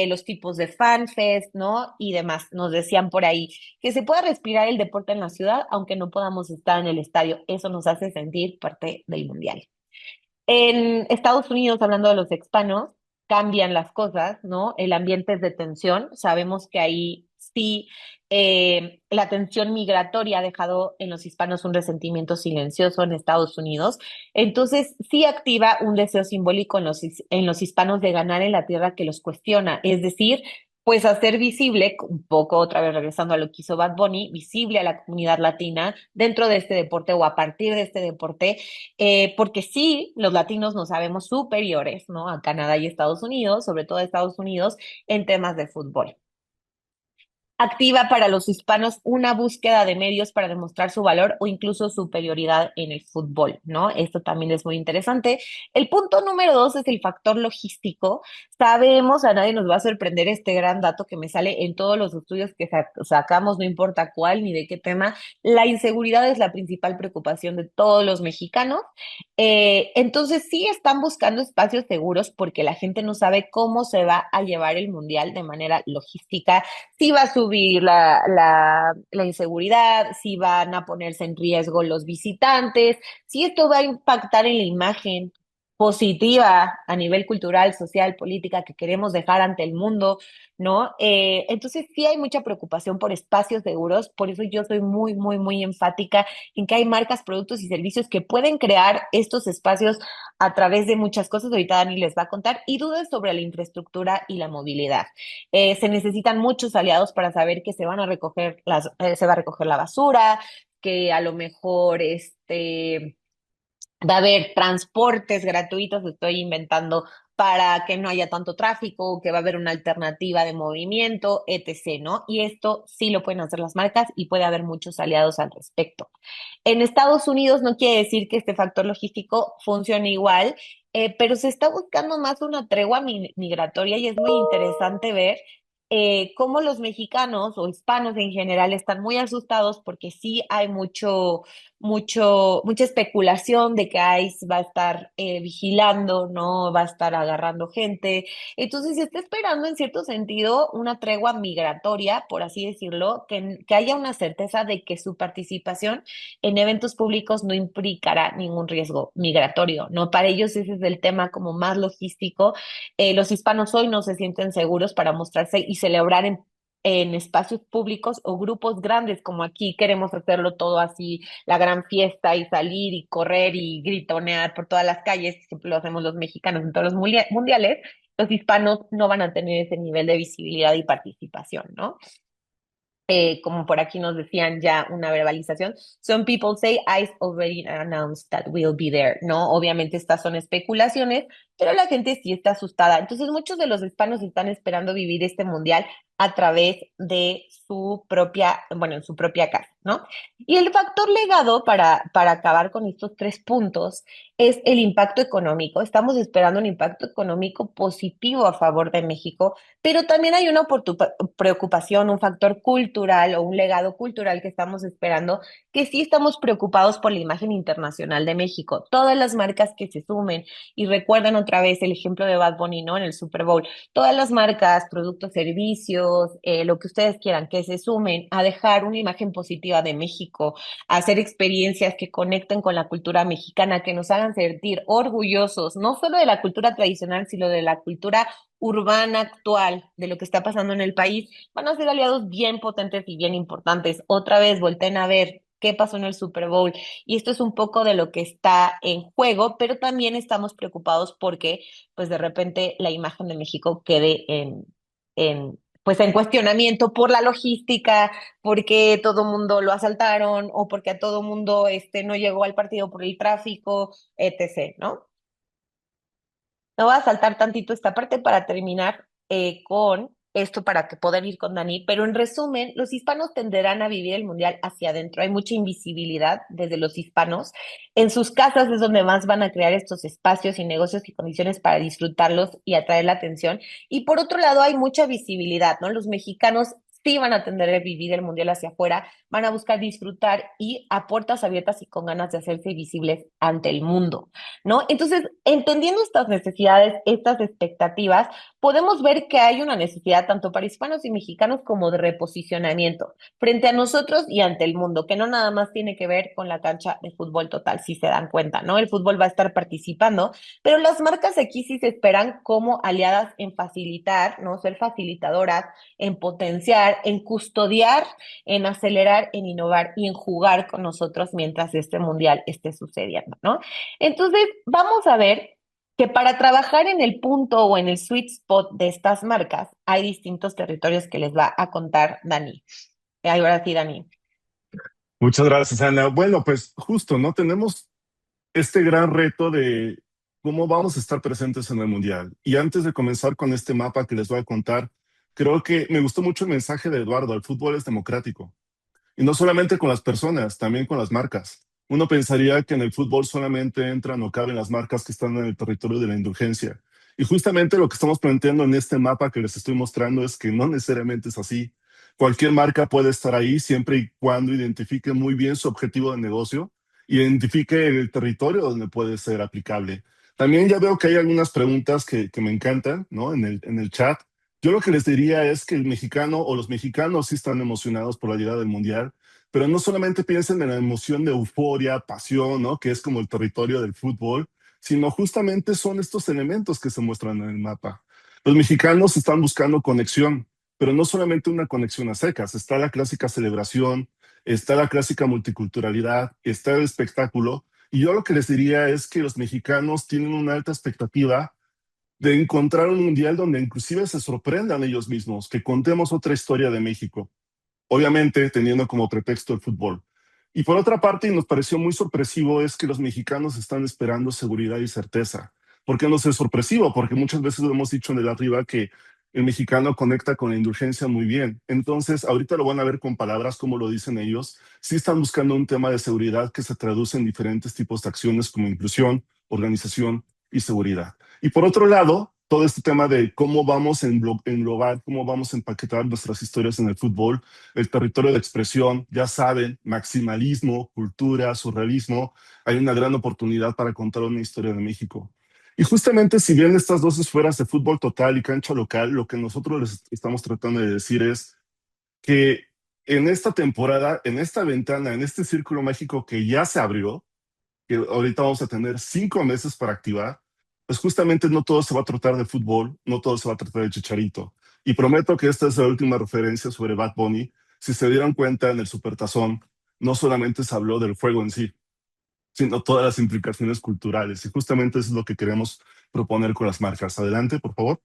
los tipos de fanfest, ¿no? Y demás. Nos decían por ahí que se pueda respirar el deporte en la ciudad, aunque no podamos estar en el estadio. Eso nos hace sentir parte del mundial. En Estados Unidos, hablando de los hispanos, cambian las cosas, ¿no? El ambiente es de tensión. Sabemos que ahí sí la tensión migratoria ha dejado en los hispanos un resentimiento silencioso en Estados Unidos. Entonces, sí activa un deseo simbólico en los hispanos de ganar en la tierra que los cuestiona. Es decir, pues hacer visible, un poco otra vez regresando a lo que hizo Bad Bunny, visible a la comunidad latina dentro de este deporte o a partir de este deporte, porque sí, los latinos nos sabemos superiores, ¿no? A Canadá y Estados Unidos, sobre todo a Estados Unidos, en temas de fútbol. Activa para los hispanos una búsqueda de medios para demostrar su valor o incluso superioridad en el fútbol, ¿no? Esto también es muy interesante. El punto número dos es el factor logístico. Sabemos, a nadie nos va a sorprender este gran dato que me sale en todos los estudios que sacamos, no importa cuál ni de qué tema. La inseguridad es la principal preocupación de todos los mexicanos. Entonces sí están buscando espacios seguros porque la gente no sabe cómo se va a llevar el mundial de manera logística, si va a subir la inseguridad, si van a ponerse en riesgo los visitantes, si esto va a impactar en la imagen positiva a nivel cultural, social, política que queremos dejar ante el mundo, ¿no? Entonces sí hay mucha preocupación por espacios seguros, por eso yo soy muy, muy, muy enfática en que hay marcas, productos y servicios que pueden crear estos espacios a través de muchas cosas. Ahorita Dani les va a contar y dudas sobre la infraestructura y la movilidad. Se necesitan muchos aliados para saber que se va a recoger la basura, que a lo mejor va a haber transportes gratuitos, estoy inventando, para que no haya tanto tráfico, que va a haber una alternativa de movimiento, etc., ¿no? Y esto sí lo pueden hacer las marcas y puede haber muchos aliados al respecto. En Estados Unidos no quiere decir que este factor logístico funcione igual, pero se está buscando más una tregua migratoria y es muy interesante ver cómo los mexicanos o hispanos en general están muy asustados porque sí hay mucha especulación de que ICE va a estar vigilando, ¿no? Va a estar agarrando gente. Entonces se está esperando en cierto sentido una tregua migratoria, por así decirlo, que haya una certeza de que su participación en eventos públicos no implicará ningún riesgo migratorio, ¿no? Para ellos ese es el tema como más logístico. Los hispanos hoy no se sienten seguros para mostrarse y celebrar en espacios públicos o grupos grandes, como aquí queremos hacerlo todo así, la gran fiesta y salir y correr y gritonear por todas las calles, que siempre lo hacemos los mexicanos en todos los mundiales, los hispanos no van a tener ese nivel de visibilidad y participación, ¿no? Como por aquí nos decían ya una verbalización, some people say I've already announced that we'll be there, ¿no? Obviamente estas son especulaciones, pero la gente sí está asustada. Entonces muchos de los hispanos están esperando vivir este mundial a través de su propia, bueno, en su propia casa, ¿no? Y el factor legado para acabar con estos tres puntos es el impacto económico. Estamos esperando un impacto económico positivo a favor de México, pero también hay una preocupación, un factor cultural o un legado cultural que estamos esperando, que sí estamos preocupados por la imagen internacional de México. Todas las marcas que se sumen, y recuerden otra vez el ejemplo de Bad Bunny, ¿no? En el Super Bowl, todas las marcas, productos, servicios, lo que ustedes quieran, que se sumen a dejar una imagen positiva de México, a hacer experiencias que conecten con la cultura mexicana, que nos hagan sentir orgullosos, no solo de la cultura tradicional, sino de la cultura urbana actual de lo que está pasando en el país, van a ser aliados bien potentes y bien importantes. Otra vez, volteen a ver qué pasó en el Super Bowl. Y esto es un poco de lo que está en juego, pero también estamos preocupados porque, pues de repente, la imagen de México quede pues en cuestionamiento por la logística, porque todo mundo lo asaltaron o porque a todo mundo no llegó al partido por el tráfico, etc., ¿no? Me voy a saltar tantito esta parte para terminar con esto para que poder ir con Dani, pero en resumen, los hispanos tenderán a vivir el mundial hacia adentro. Hay mucha invisibilidad desde los hispanos. En sus casas es donde más van a crear estos espacios y negocios y condiciones para disfrutarlos y atraer la atención. Y por otro lado, hay mucha visibilidad, ¿no? Los mexicanos sí van a tender a vivir el mundial hacia afuera, van a buscar disfrutar y a puertas abiertas y con ganas de hacerse visibles ante el mundo. ¿No? Entonces, entendiendo estas necesidades, estas expectativas, podemos ver que hay una necesidad tanto para hispanos y mexicanos como de reposicionamiento frente a nosotros y ante el mundo, que no nada más tiene que ver con la cancha de fútbol total, si se dan cuenta, ¿no? El fútbol va a estar participando, pero las marcas aquí sí se esperan como aliadas en facilitar, ¿no? Ser facilitadoras, en potenciar, en custodiar, en acelerar, en innovar y en jugar con nosotros mientras este mundial esté sucediendo, ¿no? Entonces, vamos a ver que para trabajar en el punto o en el sweet spot de estas marcas, hay distintos territorios que les va a contar Dani. Ahora sí, Dani. Muchas gracias, Ana. Bueno, pues justo, ¿no? Tenemos este gran reto de cómo vamos a estar presentes en el Mundial. Y antes de comenzar con este mapa que les voy a contar, creo que me gustó mucho el mensaje de Eduardo, el fútbol es democrático. Y no solamente con las personas, también con las marcas. Uno pensaría que en el fútbol solamente entran o caben las marcas que están en el territorio de la indulgencia. Y justamente lo que estamos planteando en este mapa que les estoy mostrando es que no necesariamente es así. Cualquier marca puede estar ahí siempre y cuando identifique muy bien su objetivo de negocio, identifique el territorio donde puede ser aplicable. También ya veo que hay algunas preguntas que me encantan, ¿no? En el chat. Yo lo que les diría es que el mexicano o los mexicanos sí están emocionados por la llegada del Mundial, pero no solamente piensen en la emoción de euforia, pasión, ¿no? Que es como el territorio del fútbol, sino justamente son estos elementos que se muestran en el mapa. Los mexicanos están buscando conexión, pero no solamente una conexión a secas, está la clásica celebración, está la clásica multiculturalidad, está el espectáculo, y yo lo que les diría es que los mexicanos tienen una alta expectativa de encontrar un mundial donde inclusive se sorprendan ellos mismos, que contemos otra historia de México, obviamente teniendo como pretexto el fútbol. Y por otra parte, y nos pareció muy sorpresivo, es que los mexicanos están esperando seguridad y certeza. ¿Por qué no es sorpresivo? Porque muchas veces lo hemos dicho en el arriba que el mexicano conecta con la indulgencia muy bien. Entonces, ahorita lo van a ver con palabras como lo dicen ellos. Sí están buscando un tema de seguridad que se traduce en diferentes tipos de acciones como inclusión, organización y seguridad. Y por otro lado, todo este tema de cómo vamos a englobar, cómo vamos a empaquetar nuestras historias en el fútbol, el territorio de expresión, ya saben, maximalismo, cultura, surrealismo, hay una gran oportunidad para contar una historia de México. Y justamente si bien estas dos esferas de fútbol total y cancha local, lo que nosotros les estamos tratando de decir es que en esta temporada, en esta ventana, en este círculo mágico que ya se abrió, que ahorita vamos a tener 5 meses para activar, pues justamente no todo se va a tratar de fútbol, no todo se va a tratar de Chicharito. Y prometo que esta es la última referencia sobre Bad Bunny. Si se dieron cuenta en el Supertazón, no solamente se habló del juego en sí, sino todas las implicaciones culturales. Y justamente eso es lo que queremos proponer con las marcas. Adelante, por favor.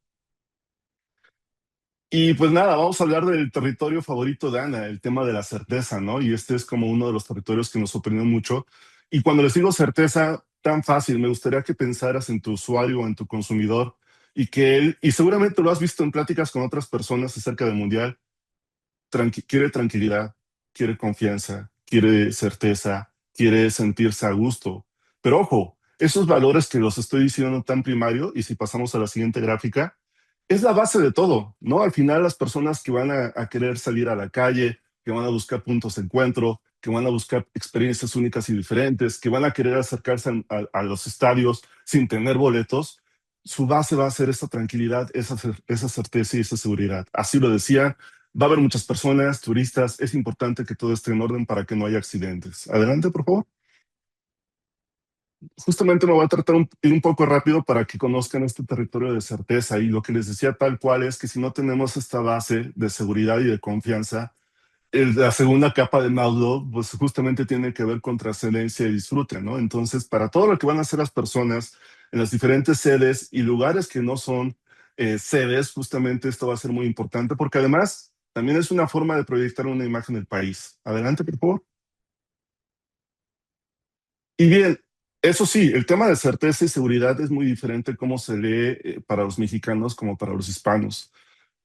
Y pues nada, vamos a hablar del territorio favorito de Ana, el tema de la certeza, ¿no? Y este es como uno de los territorios que nos sorprendió mucho. Y cuando les digo certeza, tan fácil, me gustaría que pensaras en tu usuario o en tu consumidor y que él, y seguramente lo has visto en pláticas con otras personas acerca del mundial, quiere tranquilidad, quiere confianza, quiere certeza, quiere sentirse a gusto. Pero ojo, esos valores que los estoy diciendo tan primario, y si pasamos a la siguiente gráfica, es la base de todo, ¿no? Al final las personas que van a querer salir a la calle, que van a buscar puntos de encuentro, que van a buscar experiencias únicas y diferentes, que van a querer acercarse a los estadios sin tener boletos, su base va a ser esa tranquilidad, esa certeza y esa seguridad. Así lo decía, va a haber muchas personas, turistas, es importante que todo esté en orden para que no haya accidentes. Adelante, por favor. Justamente me voy a tratar ir un poco rápido para que conozcan este territorio de certeza y lo que les decía tal cual es que si no tenemos esta base de seguridad y de confianza, la segunda capa de Maslow, pues justamente tiene que ver con trascendencia y disfrute, ¿no? Entonces, para todo lo que van a hacer las personas en las diferentes sedes y lugares que no son sedes, justamente esto va a ser muy importante porque además también es una forma de proyectar una imagen del país. Adelante, por favor. Y bien, eso sí, el tema de certeza y seguridad es muy diferente cómo se lee para los mexicanos como para los hispanos.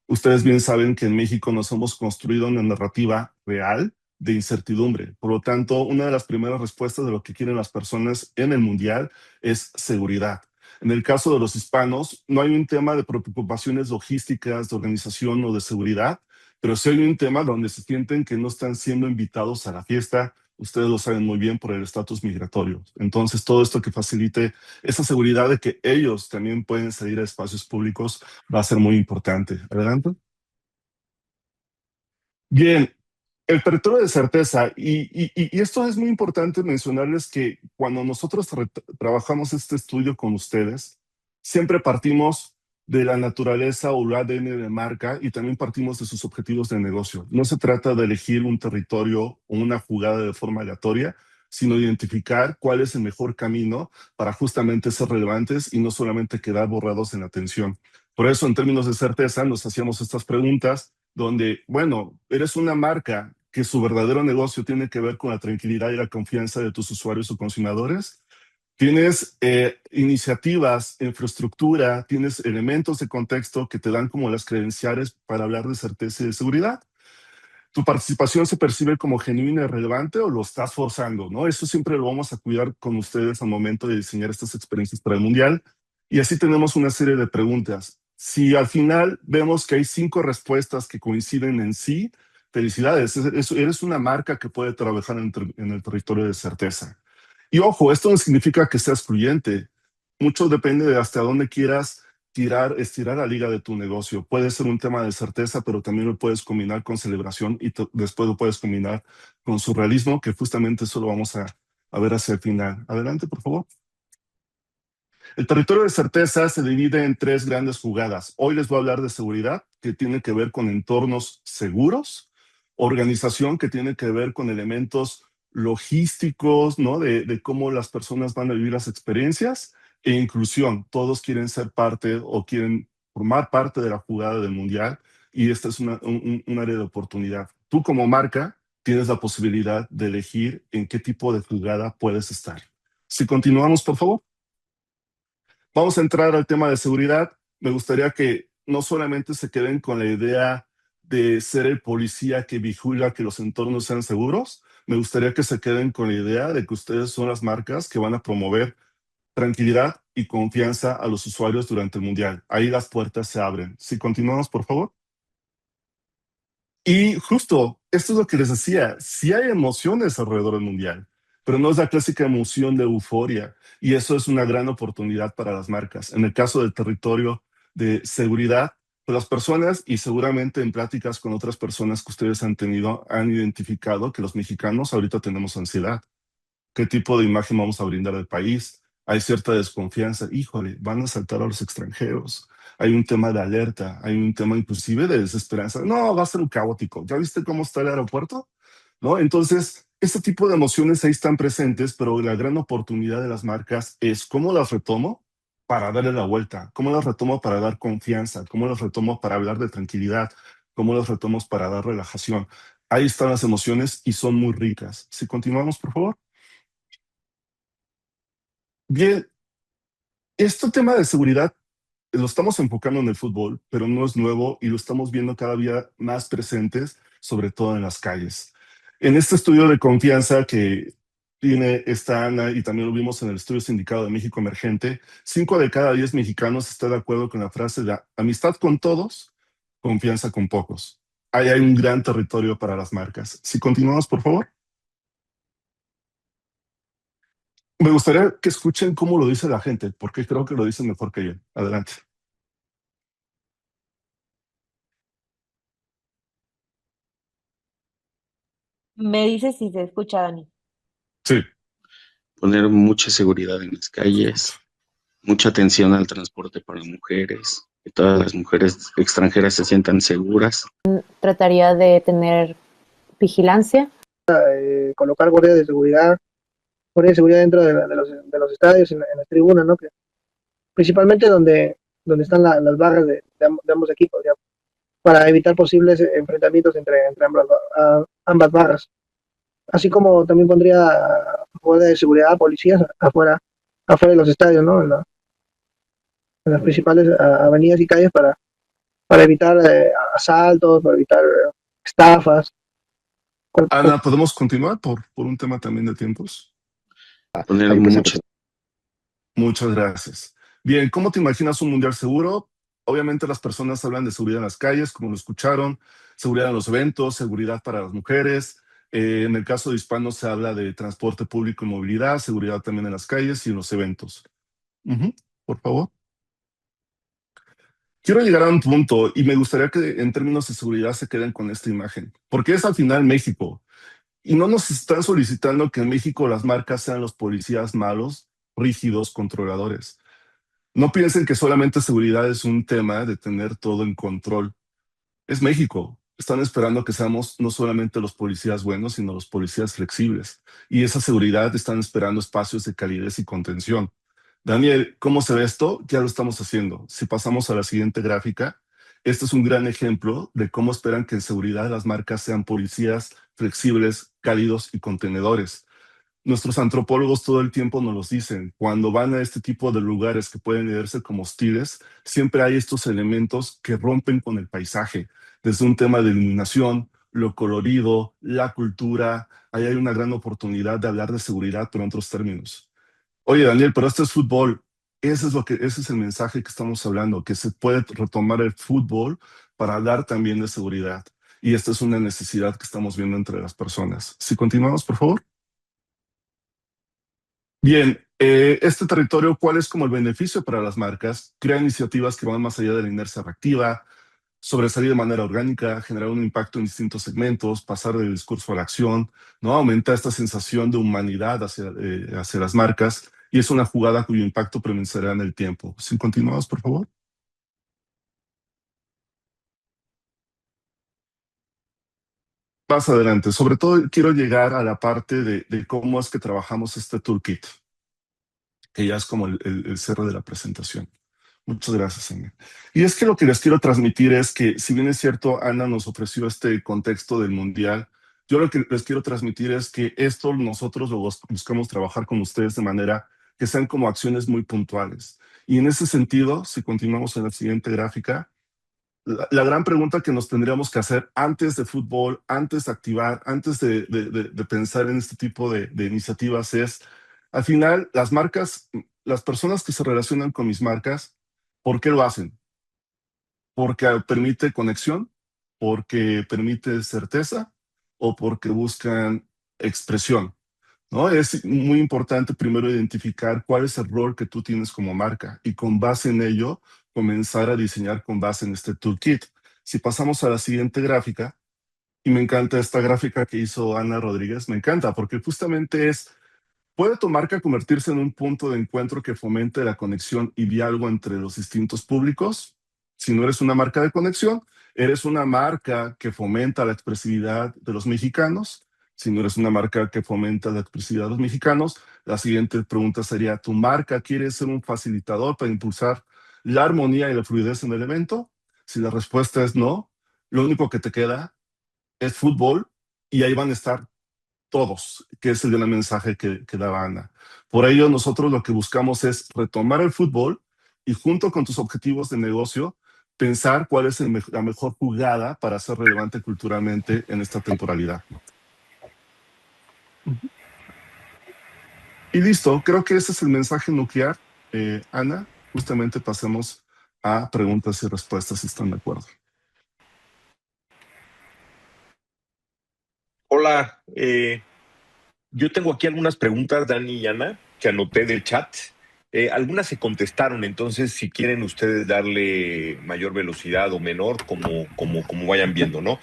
Ustedes bien saben que en México nos hemos construido una narrativa real de incertidumbre. Por lo tanto, una de las primeras respuestas de lo que quieren las personas en el mundial es seguridad. En el caso de los hispanos, no hay un tema de preocupaciones logísticas, de organización o de seguridad, pero sí hay un tema donde se sienten que no están siendo invitados a la fiesta. Ustedes lo saben muy bien por el estatus migratorio. Entonces, todo esto que facilite esa seguridad de que ellos también pueden salir a espacios públicos va a ser muy importante. Adelante. Bien, el territorio de certeza, y esto es muy importante mencionarles que cuando nosotros trabajamos este estudio con ustedes, siempre partimos de la naturaleza o el ADN de marca y también partimos de sus objetivos de negocio. No se trata de elegir un territorio o una jugada de forma aleatoria, sino identificar cuál es el mejor camino para justamente ser relevantes y no solamente quedar borrados en la atención. Por eso, en términos de certeza, nos hacíamos estas preguntas donde, bueno, eres una marca que su verdadero negocio tiene que ver con la tranquilidad y la confianza de tus usuarios o consumidores. Tienes iniciativas, infraestructura, tienes elementos de contexto que te dan como las credenciales para hablar de certeza y de seguridad. ¿Tu participación se percibe como genuina y relevante o lo estás forzando? ¿No? Eso siempre lo vamos a cuidar con ustedes al momento de diseñar estas experiencias para el Mundial. Y así tenemos una serie de preguntas. Si al final vemos que hay 5 respuestas que coinciden en sí, felicidades. Eres una marca que puede trabajar en el territorio de certeza. Y ojo, esto no significa que sea excluyente. Mucho depende de hasta dónde quieras estirar la liga de tu negocio. Puede ser un tema de certeza, pero también lo puedes combinar con celebración y después lo puedes combinar con surrealismo, que justamente eso lo vamos a ver hacia el final. Adelante, por favor. El territorio de certeza se divide en 3 grandes jugadas. Hoy les voy a hablar de seguridad, que tiene que ver con entornos seguros, organización, que tiene que ver con elementos logísticos, ¿no? De cómo las personas van a vivir las experiencias, e inclusión. Todos quieren ser parte o quieren formar parte de la jugada del mundial y esta es un área de oportunidad. Tú como marca tienes la posibilidad de elegir en qué tipo de jugada puedes estar. Si continuamos, por favor. Vamos a entrar al tema de seguridad. Me gustaría que no solamente se queden con la idea de ser el policía que vigila que los entornos sean seguros, me gustaría que se queden con la idea de que ustedes son las marcas que van a promover tranquilidad y confianza a los usuarios durante el Mundial. Ahí las puertas se abren. Si continuamos, por favor. Y justo, esto es lo que les decía, sí hay emociones alrededor del mundial, pero no es la clásica emoción de euforia. Y eso es una gran oportunidad para las marcas. En el caso del territorio de seguridad, pues las personas, y seguramente en pláticas con otras personas que ustedes han tenido, han identificado que los mexicanos ahorita tenemos ansiedad. ¿Qué tipo de imagen vamos a brindar del país? hay cierta desconfianza. Híjole, van a saltar a los extranjeros. Hay un tema de alerta, hay un tema inclusive de desesperanza. No, va a ser un caótico. ¿Ya viste cómo está el aeropuerto? ¿No? Entonces, este tipo de emociones ahí están presentes, pero la gran oportunidad de las marcas es cómo las retomo para darle la vuelta, cómo las retomo para dar confianza, cómo las retomo para hablar de tranquilidad, cómo las retomo para dar relajación. Ahí están las emociones y son muy ricas. Si continuamos, por favor. Bien, este tema de seguridad lo estamos enfocando en el fútbol, pero no es nuevo y lo estamos viendo cada día más presentes, sobre todo en las calles. En este estudio de confianza que tiene esta Ana y también lo vimos en el estudio sindicado de México Emergente, 5 de cada 10 mexicanos están de acuerdo con la frase de amistad con todos, confianza con pocos. Ahí hay un gran territorio para las marcas. Si continuamos, por favor. Me gustaría que escuchen cómo lo dice la gente, porque creo que lo dicen mejor que yo. Adelante. Me dice si se escucha, Dani. Sí. Poner mucha seguridad en las calles, mucha atención al transporte para mujeres, que todas las mujeres extranjeras se sientan seguras. Trataría de tener vigilancia. Colocar guardias de seguridad dentro de los estadios, en las tribunas, ¿no? Que, principalmente donde están las barras de ambos equipos, ¿ya? Para evitar posibles enfrentamientos entre ambas barras. Así como también pondría guardias de seguridad, policías afuera de los estadios, ¿no? En las principales avenidas y calles para evitar asaltos, para evitar estafas. Ana, ¿podemos continuar por un tema también de tiempos? Poner mucha. Muchas gracias. Bien, ¿cómo te imaginas un mundial seguro? Obviamente las personas hablan de seguridad en las calles, como lo escucharon, seguridad en los eventos, seguridad para las mujeres. En el caso de hispanos se habla de transporte público y movilidad, seguridad también en las calles y en los eventos. Por favor. Quiero llegar a un punto y me gustaría que en términos de seguridad se queden con esta imagen, porque es al final México. Y no nos están solicitando que en México las marcas sean los policías malos, rígidos, controladores. No piensen que solamente seguridad es un tema de tener todo en control. Es México. Están esperando que seamos no solamente los policías buenos, sino los policías flexibles. Y esa seguridad están esperando espacios de calidez y contención. Daniel, ¿cómo se ve esto? Ya lo estamos haciendo. Si pasamos a la siguiente gráfica, este es un gran ejemplo de cómo esperan que en seguridad las marcas sean policías flexibles, cálidos y contenedores. Nuestros antropólogos todo el tiempo nos los dicen. Cuando van a este tipo de lugares que pueden verse como hostiles, siempre hay estos elementos que rompen con el paisaje, desde un tema de iluminación, lo colorido, la cultura. Ahí hay una gran oportunidad de hablar de seguridad, pero en otros términos. Oye, Daniel, pero esto es fútbol. Ese es el mensaje que estamos hablando, que se puede retomar el fútbol para hablar también de seguridad. Y esta es una necesidad que estamos viendo entre las personas. Si continuamos, por favor. Bien, este territorio, ¿cuál es como el beneficio para las marcas? Crea iniciativas que van más allá de la inercia reactiva, sobresalir de manera orgánica, generar un impacto en distintos segmentos, pasar del discurso a la acción, ¿no? Aumenta esta sensación de humanidad hacia las marcas y es una jugada cuyo impacto permanecerá en el tiempo. Si continuamos, por favor. Más adelante. Sobre todo quiero llegar a la parte de cómo es que trabajamos este toolkit, que ya es como el cierre de la presentación. Muchas gracias, Ana. Y es que lo que les quiero transmitir es que, si bien es cierto, Ana nos ofreció este contexto del Mundial, yo lo que les quiero transmitir es que esto nosotros lo buscamos trabajar con ustedes de manera que sean como acciones muy puntuales. Y en ese sentido, si continuamos en la siguiente gráfica, la gran pregunta que nos tendríamos que hacer antes de fútbol, antes de activar, antes de pensar en este tipo de iniciativas es, al final, las marcas, las personas que se relacionan con mis marcas, ¿por qué lo hacen? Porque permite conexión, porque permite certeza o porque buscan expresión, ¿no? Es muy importante primero identificar cuál es el rol que tú tienes como marca y con base en ello comenzar a diseñar con base en este toolkit. Si pasamos a la siguiente gráfica, y me encanta esta gráfica que hizo Ana Rodríguez, me encanta porque justamente es ¿Puede tu marca convertirse en un punto de encuentro que fomente la conexión y diálogo entre los distintos públicos? Si no eres una marca de conexión, eres una marca que fomenta la expresividad de los mexicanos. Si no eres una marca que fomenta la expresividad de los mexicanos, la siguiente pregunta sería, ¿tu marca quiere ser un facilitador para impulsar la armonía y la fluidez en el evento? Si la respuesta es no, lo único que te queda es fútbol y ahí van a estar todos, que es el gran mensaje que daba Ana. Por ello, nosotros lo que buscamos es retomar el fútbol y junto con tus objetivos de negocio, pensar cuál es la mejor jugada para ser relevante culturalmente en esta temporalidad. Y listo, creo que ese es el mensaje nuclear. Ana, justamente pasemos a preguntas y respuestas, si están de acuerdo. Hola, yo tengo aquí algunas preguntas, Dani y Ana, que anoté del chat. Algunas se contestaron, entonces si quieren ustedes darle mayor velocidad o menor, como vayan viendo, ¿no?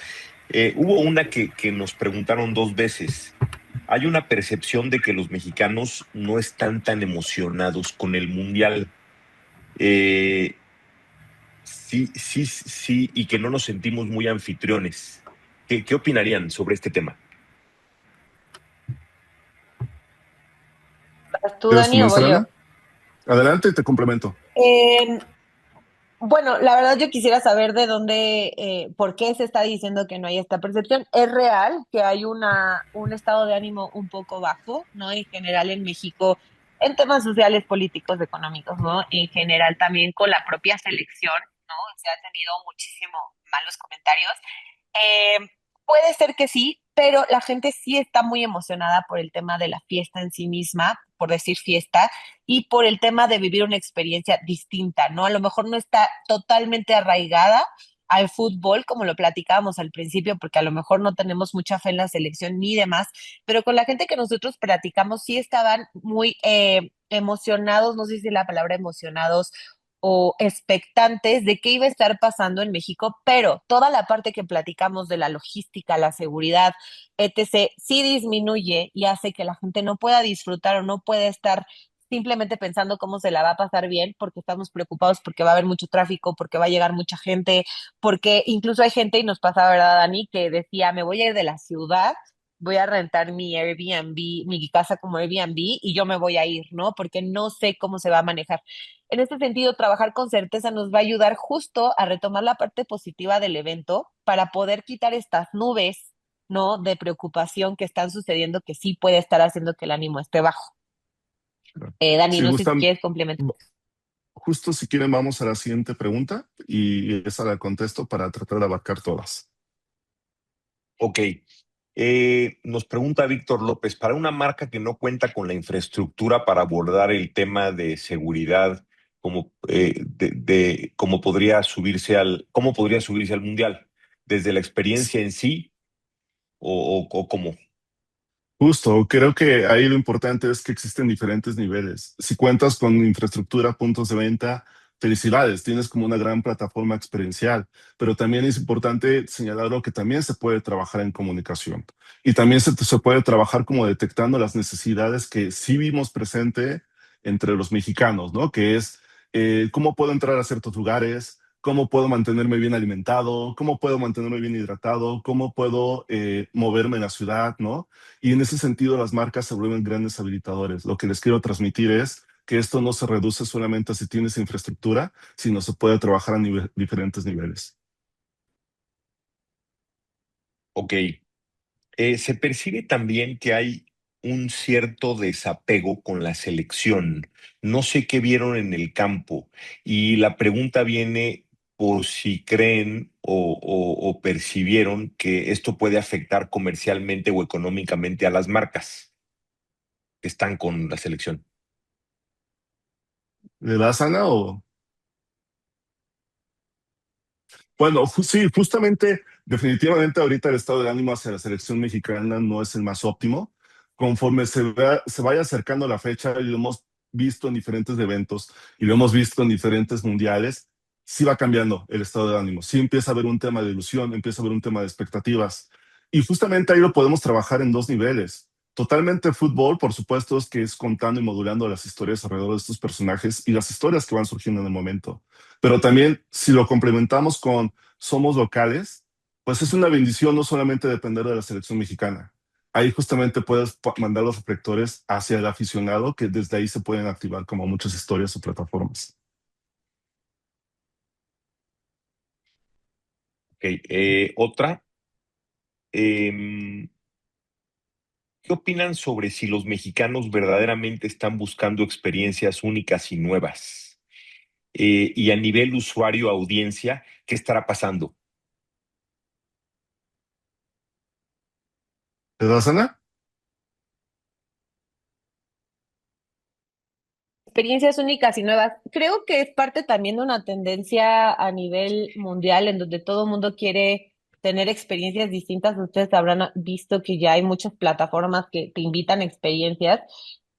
Hubo una que nos preguntaron 2 veces. Hay una percepción de que los mexicanos no están tan emocionados con el Mundial. Sí, y que no nos sentimos muy anfitriones. ¿Qué opinarían sobre este tema? ¿Vas tú, ¿Quieres Dani, o comenzar, voy yo? Ana? Adelante y te complemento. Eh, Bueno, la verdad yo quisiera saber de dónde, por qué se está diciendo que no hay esta percepción. Es real que hay un estado de ánimo un poco bajo, ¿no? En general en México, en temas sociales, políticos, económicos, ¿no? En general también con la propia selección, ¿no? Se ha tenido muchísimo malos comentarios. Eh, Puede ser que sí, pero la gente sí está muy emocionada por el tema de la fiesta en sí misma, por decir fiesta, y por el tema de vivir una experiencia distinta, ¿no? A lo mejor no está totalmente arraigada al fútbol, como lo platicábamos al principio, porque a lo mejor no tenemos mucha fe en la selección ni demás, pero con la gente que nosotros platicamos sí estaban muy emocionados, no sé si la palabra emocionados o expectantes de qué iba a estar pasando en México, pero toda la parte que platicamos de la logística, la seguridad, etc., sí disminuye y hace que la gente no pueda disfrutar o no pueda estar simplemente pensando cómo se la va a pasar bien, porque estamos preocupados porque va a haber mucho tráfico, porque va a llegar mucha gente, porque incluso hay gente, y nos pasa, ¿verdad, Dani?, que decía, me voy a ir de la ciudad, voy a rentar mi Airbnb, mi casa como Airbnb, y yo me voy a ir, ¿no? Porque no sé cómo se va a manejar. En este sentido, trabajar con certeza nos va a ayudar justo a retomar la parte positiva del evento para poder quitar estas nubes, ¿no? De preocupación que están sucediendo que sí puede estar haciendo que el ánimo esté bajo. Dani, Si no sé si gustan, quieres complementar. justo si quieren, vamos a la siguiente pregunta y esa la contesto para tratar de abarcar todas. Ok. Nos pregunta Víctor López, para una marca que no cuenta con la infraestructura para abordar el tema de seguridad, ¿cómo podría subirse al Mundial? ¿Desde la experiencia en sí o cómo? Justo, creo que ahí lo importante es que existen diferentes niveles. Si cuentas con infraestructura, puntos de venta, felicidades, tienes como una gran plataforma experiencial, pero también es importante señalarlo que también se puede trabajar en comunicación y también se puede trabajar como detectando las necesidades que sí vimos presente entre los mexicanos, ¿no? Que es cómo puedo entrar a ciertos lugares, cómo puedo mantenerme bien alimentado, cómo puedo mantenerme bien hidratado, cómo puedo moverme en la ciudad, ¿no? Y en ese sentido, las marcas se vuelven grandes habilitadores. Lo que les quiero transmitir es que esto no se reduce solamente a si tienes infraestructura, sino se puede trabajar a diferentes niveles. Ok. Se percibe también que hay un cierto desapego con la selección. No sé qué vieron en el campo y la pregunta viene por si creen o percibieron que esto puede afectar comercialmente o económicamente a las marcas que están con la selección. ¿Le das, Ana? O... Bueno, sí, justamente, definitivamente ahorita el estado de ánimo hacia la selección mexicana no es el más óptimo. Conforme se vaya acercando la fecha, y lo hemos visto en diferentes eventos y lo hemos visto en diferentes mundiales, sí va cambiando el estado de ánimo. Sí empieza a haber un tema de ilusión, empieza a haber un tema de expectativas. Y justamente ahí lo podemos trabajar en dos niveles. Totalmente fútbol, por supuesto, es que es contando y modulando las historias alrededor de estos personajes y las historias que van surgiendo en el momento. Pero también, si lo complementamos con somos locales, pues es una bendición no solamente depender de la selección mexicana. Ahí justamente puedes mandar los reflectores hacia el aficionado, que desde ahí se pueden activar como muchas historias o plataformas. Ok, otra. Em, ¿Qué opinan sobre si los mexicanos verdaderamente están buscando experiencias únicas y nuevas? Y a nivel usuario, audiencia, ¿qué estará pasando? ¿Te das, Ana? Experiencias únicas y nuevas. Creo que es parte también de una tendencia a nivel mundial en donde todo el mundo quiere tener experiencias distintas. Ustedes habrán visto que ya hay muchas plataformas que te invitan a experiencias.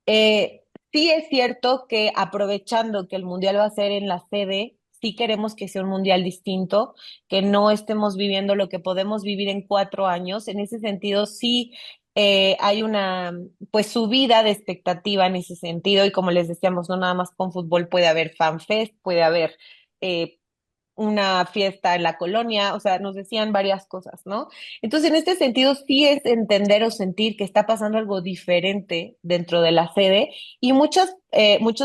Sí es cierto que aprovechando que el mundial va a ser en la sede, sí queremos que sea un mundial distinto, que no estemos viviendo lo que podemos vivir en 4 años. En ese sentido, sí hay una pues subida de expectativa en ese sentido y como les decíamos, no nada más con fútbol puede haber fanfest, puede haber eh, una fiesta en la colonia, o sea, nos decían varias cosas, ¿no? Entonces, en este sentido, sí es entender o sentir que está pasando algo diferente dentro de la sede y muchos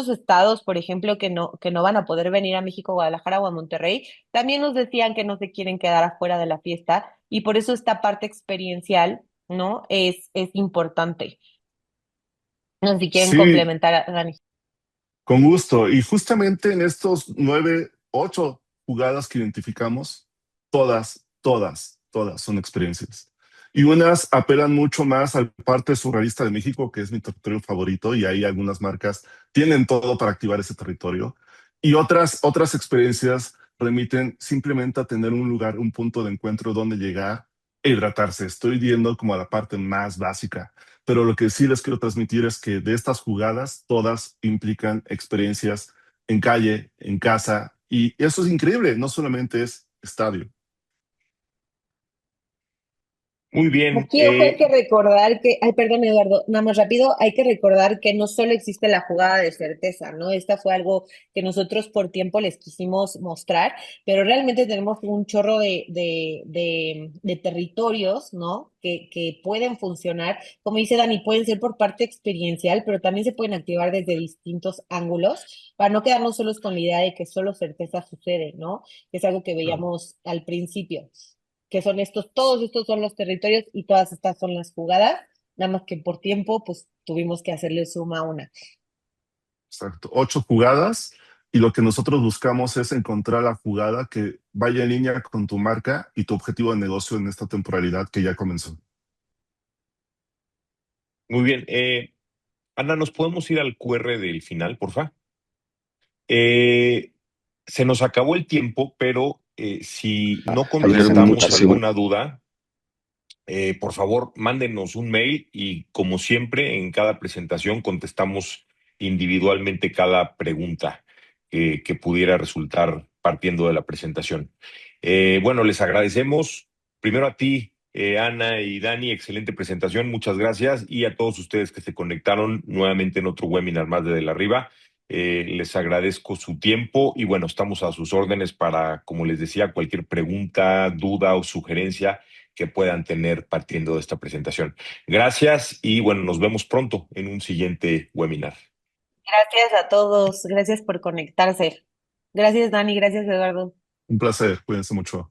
estados, por ejemplo, que no van a poder venir a México, Guadalajara o a Monterrey, también nos decían que no se quieren quedar afuera de la fiesta y por eso esta parte experiencial, ¿no? Es importante. No sé si quieren Sí, complementar a Dani. con gusto. Y justamente en estos 9, 8 jugadas que identificamos, todas son experiencias. Y unas apelan mucho más al parte surrealista de México, que es mi territorio favorito, y ahí algunas marcas tienen todo para activar ese territorio. Y otras experiencias remiten simplemente a tener un lugar, un punto de encuentro donde llegar e hidratarse. Estoy viendo como a la parte más básica, pero lo que sí les quiero transmitir es que de estas jugadas, todas implican experiencias en calle, en casa, y eso es increíble, no solamente es estadio. Muy bien. Aquí, ojo, hay que recordar que, ay, perdón, Eduardo, nada más rápido, hay que recordar que no solo existe la jugada de certeza, ¿no? Esta fue algo que nosotros por tiempo les quisimos mostrar, pero realmente tenemos un chorro de territorios, ¿no? Que pueden funcionar, como dice Dani, pueden ser por parte experiencial, pero también se pueden activar desde distintos ángulos, para no quedarnos solos con la idea de que solo certeza sucede, ¿no? Que es algo que Claro. veíamos al principio que son estos, todos estos son los territorios y todas estas son las jugadas, nada más que por tiempo, pues tuvimos que hacerle suma a una. Exacto. 8 jugadas, y lo que nosotros buscamos es encontrar la jugada que vaya en línea con tu marca y tu objetivo de negocio en esta temporalidad que ya comenzó. Muy bien. Ana, ¿nos podemos ir al QR del final, porfa? Eh, Se nos acabó el tiempo, pero si no Tener mucha contestamos seguridad. alguna duda, por favor, mándenos un mail y como siempre, en cada presentación contestamos individualmente cada pregunta que pudiera resultar partiendo de la presentación. Bueno, les agradecemos. Primero a ti, Ana y Dani, excelente presentación, muchas gracias. Y a todos ustedes que se conectaron nuevamente en otro webinar más de la Arriba. Les agradezco su tiempo y bueno, estamos a sus órdenes para, como les decía, cualquier pregunta, duda o sugerencia que puedan tener partiendo de esta presentación. Gracias y bueno, nos vemos pronto en un siguiente webinar. Gracias a todos, gracias por conectarse. Gracias, Dani, gracias, Eduardo. Un placer, cuídense mucho.